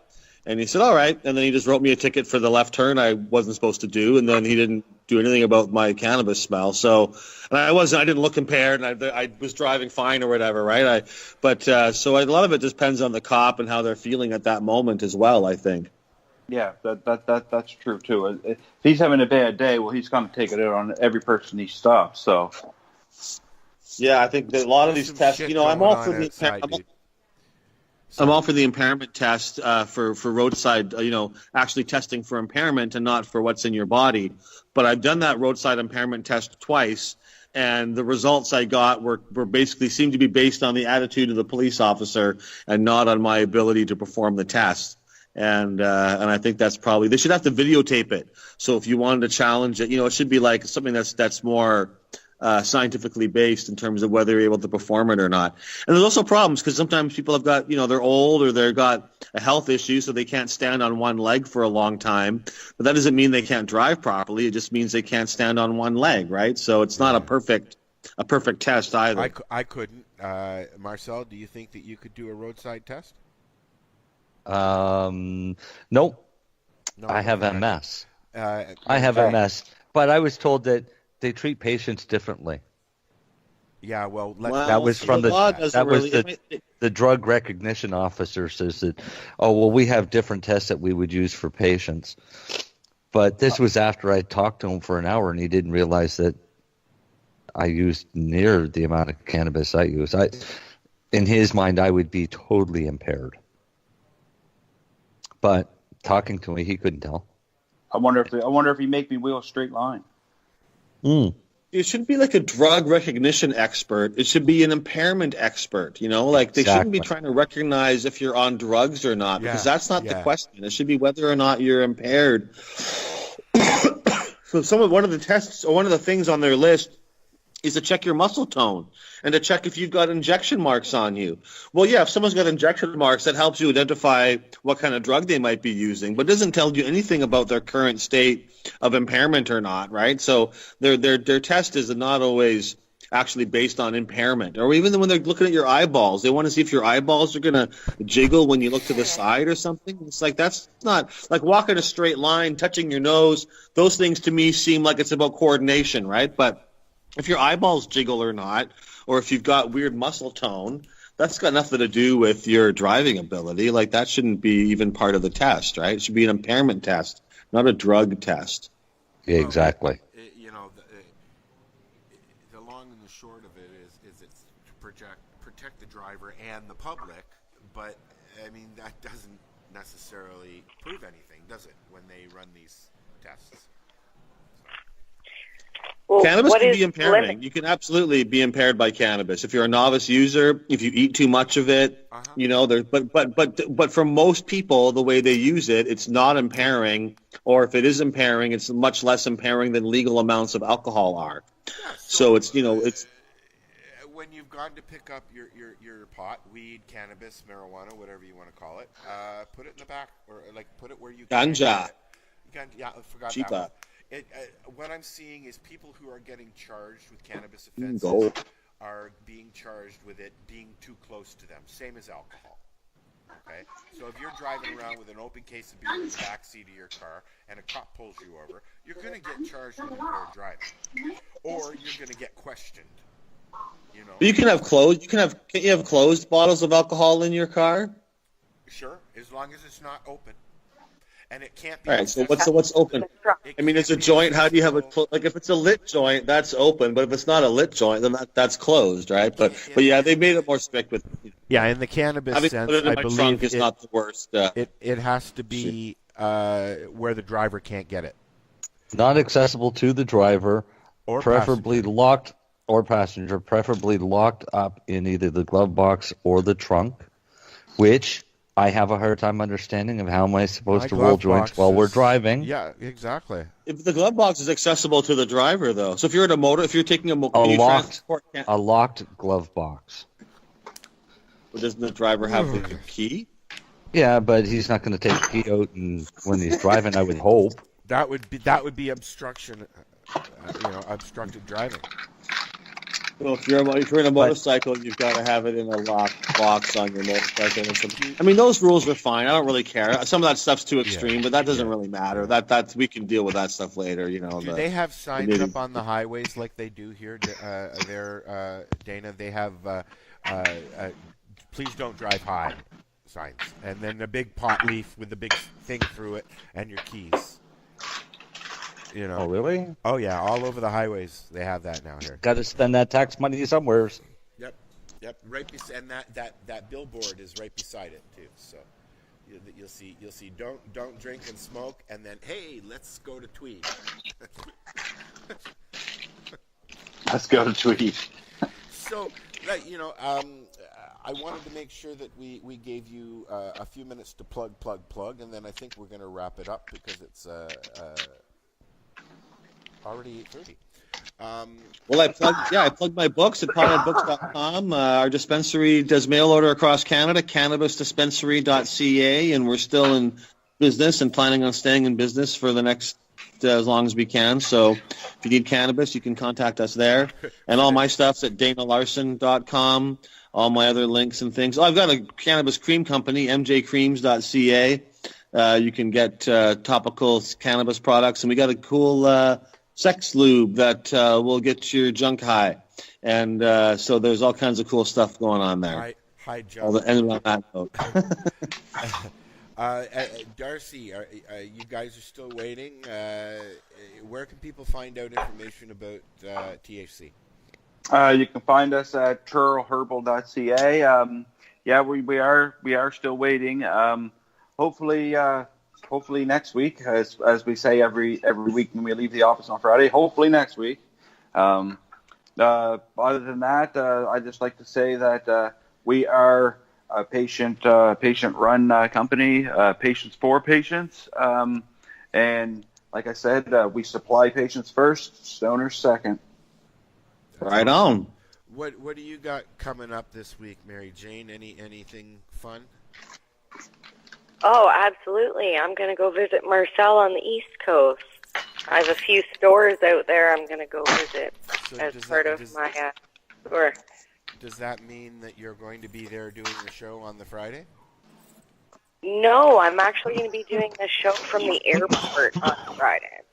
Speaker 3: And he said, "All right." And then he just wrote me a ticket for the left turn I wasn't supposed to do. And then he didn't do anything about my cannabis smell. So, and I didn't look impaired, and I was driving fine or whatever, right? So a lot of it depends on the cop and how they're feeling at that moment as well, I think.
Speaker 11: Yeah, that's true too. If he's having a bad day, well, he's going to take it out on every person he stops. So.
Speaker 3: Yeah, I think that a lot of these tests, I'm all for the I'm all for the impairment test for roadside, actually testing for impairment and not for what's in your body. But I've done that roadside impairment test twice, and the results I got were basically seemed to be based on the attitude of the police officer and not on my ability to perform the test. And I think that's probably, they should have to videotape it. So if you wanted to challenge it, it should be like something that's more scientifically based in terms of whether you're able to perform it or not. And there's also problems because sometimes people have got, they're old or they've got a health issue, so they can't stand on one leg for a long time. But that doesn't mean they can't drive properly. It just means they can't stand on one leg, right? So it's not a perfect test either.
Speaker 8: I couldn't. Marcel, do you think that you could do a roadside test?
Speaker 12: Nope. No, I have MS. I have MS, but I was told that they treat patients differently.
Speaker 8: Yeah, well,
Speaker 12: that was from the drug recognition officer says that, we have different tests that we would use for patients. But this was after I talked to him for an hour, and he didn't realize that I used near the amount of cannabis I use. In his mind, I would be totally impaired. But talking to me, he couldn't tell.
Speaker 11: I wonder if he make me wheel a straight line.
Speaker 3: It shouldn't be like a drug recognition expert. It should be an impairment expert. They shouldn't be trying to recognize if you're on drugs or not, because that's not the question. It should be whether or not you're impaired. So one of the tests or one of the things on their list is to check your muscle tone and to check if you've got injection marks on you. Well, yeah, if someone's got injection marks, that helps you identify what kind of drug they might be using, but doesn't tell you anything about their current state of impairment or not, right? So their test is not always actually based on impairment. Or even when they're looking at your eyeballs, they want to see if your eyeballs are going to jiggle when you look to the side or something. It's like, that's not like walking a straight line, touching your nose. Those things to me seem like it's about coordination, right? But if your eyeballs jiggle or not, or if you've got weird muscle tone, that's got nothing to do with your driving ability. Like, that shouldn't be even part of the test, right? It should be an impairment test, not a drug test.
Speaker 12: Yeah, exactly.
Speaker 8: The long and the short of it is it's to protect the driver and the public, but, I mean, that doesn't necessarily prove anything, does it, when they run these tests?
Speaker 10: Well,
Speaker 3: cannabis can be impairing. You can absolutely be impaired by cannabis if you're a novice user. If you eat too much of it, but for most people, the way they use it, it's not impairing. Or if it is impairing, it's much less impairing than legal amounts of alcohol are.
Speaker 8: Yeah,
Speaker 3: so it's it's
Speaker 8: when you've gone to pick up your pot, weed, cannabis, marijuana, whatever you want to call it, put it in the back or put it where you can.
Speaker 3: Ganja.
Speaker 8: Yeah, I forgot
Speaker 3: Cheaper.
Speaker 8: that one. What I'm seeing is people who are getting charged with cannabis offenses are being charged with it being too close to them, same as alcohol. Okay, so if you're driving around with an open case of beer in the back seat of your car and a cop pulls you over, you're going to get charged with impaired driving, or you're going to get questioned.
Speaker 3: But you can have closed. Can you have closed bottles of alcohol in your car?
Speaker 8: Sure, as long as it's not open. And it can't be.
Speaker 3: All right. So what's open? I mean, it's a joint. How do you have it? Like, if it's a lit joint, that's open. But if it's not a lit joint, then that's closed, right? But yeah, they made it more strict with.
Speaker 8: Yeah, in the cannabis sense,
Speaker 3: I
Speaker 8: believe
Speaker 3: trunk is not the worst.
Speaker 8: It has to be where the driver can't get it.
Speaker 12: Not accessible to the driver, or preferably locked or passenger, preferably locked up in either the glove box or the trunk, which I have a hard time understanding of how am I supposed to roll joints while we're driving.
Speaker 8: Yeah, exactly.
Speaker 14: If the glove box is accessible to the driver, though, so if you're taking a
Speaker 12: locked glove box.
Speaker 14: Well, doesn't the driver have the key?
Speaker 12: Yeah, but he's not going to take the key out when he's driving, I would hope.
Speaker 8: That would be obstruction, obstructed driving.
Speaker 14: Well, if you're in a motorcycle, you've got to have it in a locked box on your motorcycle. I mean, those rules are fine. I don't really care. Some of that stuff's too extreme, but that doesn't really matter. That we can deal with that stuff later.
Speaker 8: Do they have signs up on the highways like they do here? Dana, they have "Please don't drive high" signs, and then a big pot leaf with a big thing through it, and your keys.
Speaker 12: Oh, really?
Speaker 8: Oh, yeah. All over the highways, they have that now here.
Speaker 12: Got to spend that tax money somewhere.
Speaker 8: Yep. Right, and that billboard is right beside it too. So you'll see. Don't drink and smoke, and then hey, let's go to Tweed.
Speaker 11: Let's go to Tweed.
Speaker 8: So, I wanted to make sure that we gave you a few minutes to plug, and then I think we're going to wrap it up because it's already 8:30.
Speaker 14: Well, I plugged my books at potbooks.com. Our dispensary does mail order across Canada, cannabisdispensary.ca, and we're still in business and planning on staying in business for the next as long as we can. So if you need cannabis, you can contact us there. And all my stuff's at danalarson.com, all my other links and things. I've got a cannabis cream company, mjcreams.ca. You can get topical cannabis products, and we got a cool sex lube that will get your junk high. And so there's all kinds of cool stuff going on there.
Speaker 8: High junk.
Speaker 14: End on that note.
Speaker 8: Darcy, you guys are still waiting. Where can people find out information about THC?
Speaker 11: You can find us at churlherbal.ca. We are still waiting. Hopefully next week, as we say every week when we leave the office on Friday. Hopefully next week. Other than that, I'd just like to say that we are a patient-run company, patients for patients, and like I said, we supply patients first, stoners second.
Speaker 14: Right on.
Speaker 8: What do you got coming up this week, Marijane? Anything fun?
Speaker 10: Oh, absolutely. I'm going to go visit Marcel on the East Coast. I have a few stores out there I'm going to go visit as part of my tour.
Speaker 8: Does that mean that you're going to be there doing the show on the Friday?
Speaker 10: No, I'm actually going to be doing the show from the airport on Friday.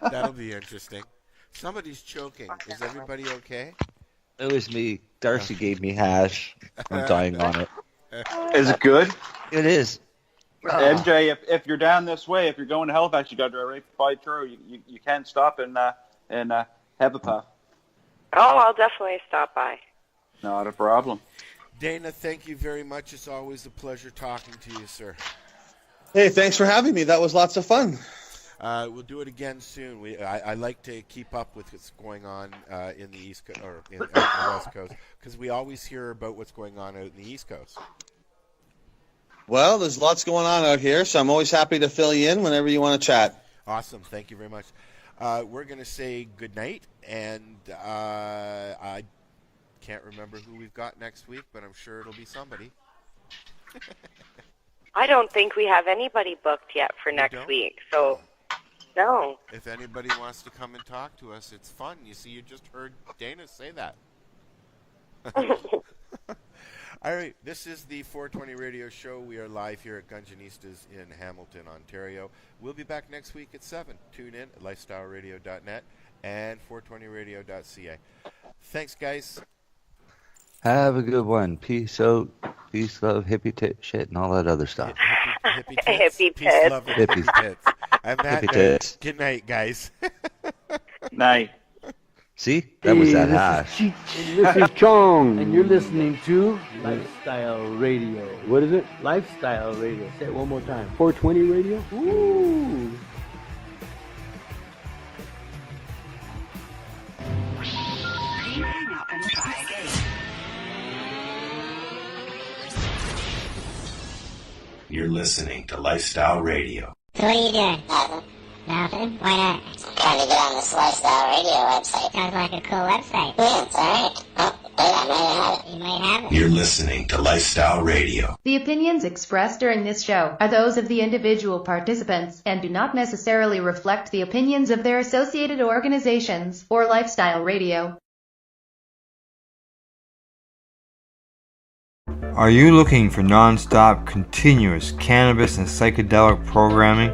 Speaker 8: That'll be interesting. Somebody's choking. Is everybody okay?
Speaker 12: It was me. Darcy gave me hash. I'm dying on it.
Speaker 11: Is it good?
Speaker 12: It is.
Speaker 11: MJ, if you're down this way, if you're going to Halifax, you got to drive right by Truro. You can't stop and have a puff.
Speaker 10: Oh, I'll definitely stop by.
Speaker 11: Not a problem.
Speaker 8: Dana, thank you very much. It's always a pleasure talking to you, sir.
Speaker 14: Hey, thanks for having me. That was lots of fun.
Speaker 8: We'll do it again soon. I like to keep up with what's going on in the East Coast or in the West Coast because we always hear about what's going on out in the East Coast.
Speaker 14: Well, there's lots going on out here, so I'm always happy to fill you in whenever you want to chat.
Speaker 8: Awesome. Thank you very much. We're going to say goodnight, and I can't remember who we've got next week, but I'm sure it'll be somebody.
Speaker 10: I don't think we have anybody booked yet for next week, so no.
Speaker 8: If anybody wants to come and talk to us, it's fun. You see, you just heard Dana say that. All right, this is the 420 Radio Show. We are live here at Gungeonistas in Hamilton, Ontario. We'll be back next week at 7. Tune in at lifestyleradio.net and 420radio.ca. Thanks, guys.
Speaker 12: Have a good one. Peace out. Peace, love, hippie shit, and all that other stuff.
Speaker 8: Hippie tits.
Speaker 10: Hippie
Speaker 8: Peace,
Speaker 10: tits.
Speaker 8: love, and hippie tits. I'm Matt.
Speaker 12: Hippie tits.
Speaker 8: Good night, guys.
Speaker 11: Night.
Speaker 12: See? That was that hash.
Speaker 15: This is Chong, and you're listening to Lifestyle Radio. What is it? Lifestyle Radio. Say it one more time. 420 Radio? Ooh.
Speaker 16: You're listening to Lifestyle Radio.
Speaker 5: So what are you doing? Nothing? Why not?
Speaker 6: Trying to get on this Lifestyle Radio website.
Speaker 5: Sounds like a cool website.
Speaker 6: Yeah, it's alright. Oh, I might have it.
Speaker 5: You might have it.
Speaker 16: You're listening to Lifestyle Radio.
Speaker 7: The opinions expressed during this show are those of the individual participants and do not necessarily reflect the opinions of their associated organizations or Lifestyle Radio.
Speaker 1: Are you looking for non-stop, continuous cannabis and psychedelic programming?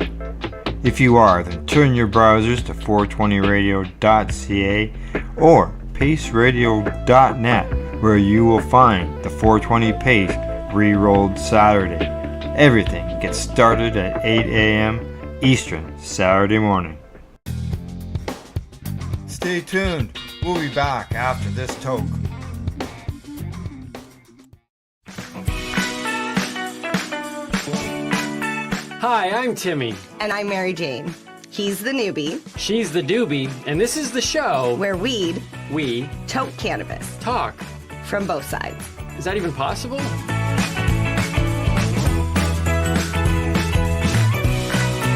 Speaker 1: If you are, then turn your browsers to 420radio.ca or paceradio.net, where you will find the 420 Pace re-rolled Saturday. Everything gets started at 8 a.m. Eastern Saturday morning. Stay tuned. We'll be back after this toke.
Speaker 17: Hi, I'm Timmy.
Speaker 18: And I'm Marijane. He's the newbie.
Speaker 17: She's the doobie. And this is the show
Speaker 18: where we
Speaker 17: toke
Speaker 18: cannabis.
Speaker 17: Talk.
Speaker 18: From both sides.
Speaker 17: Is that even possible?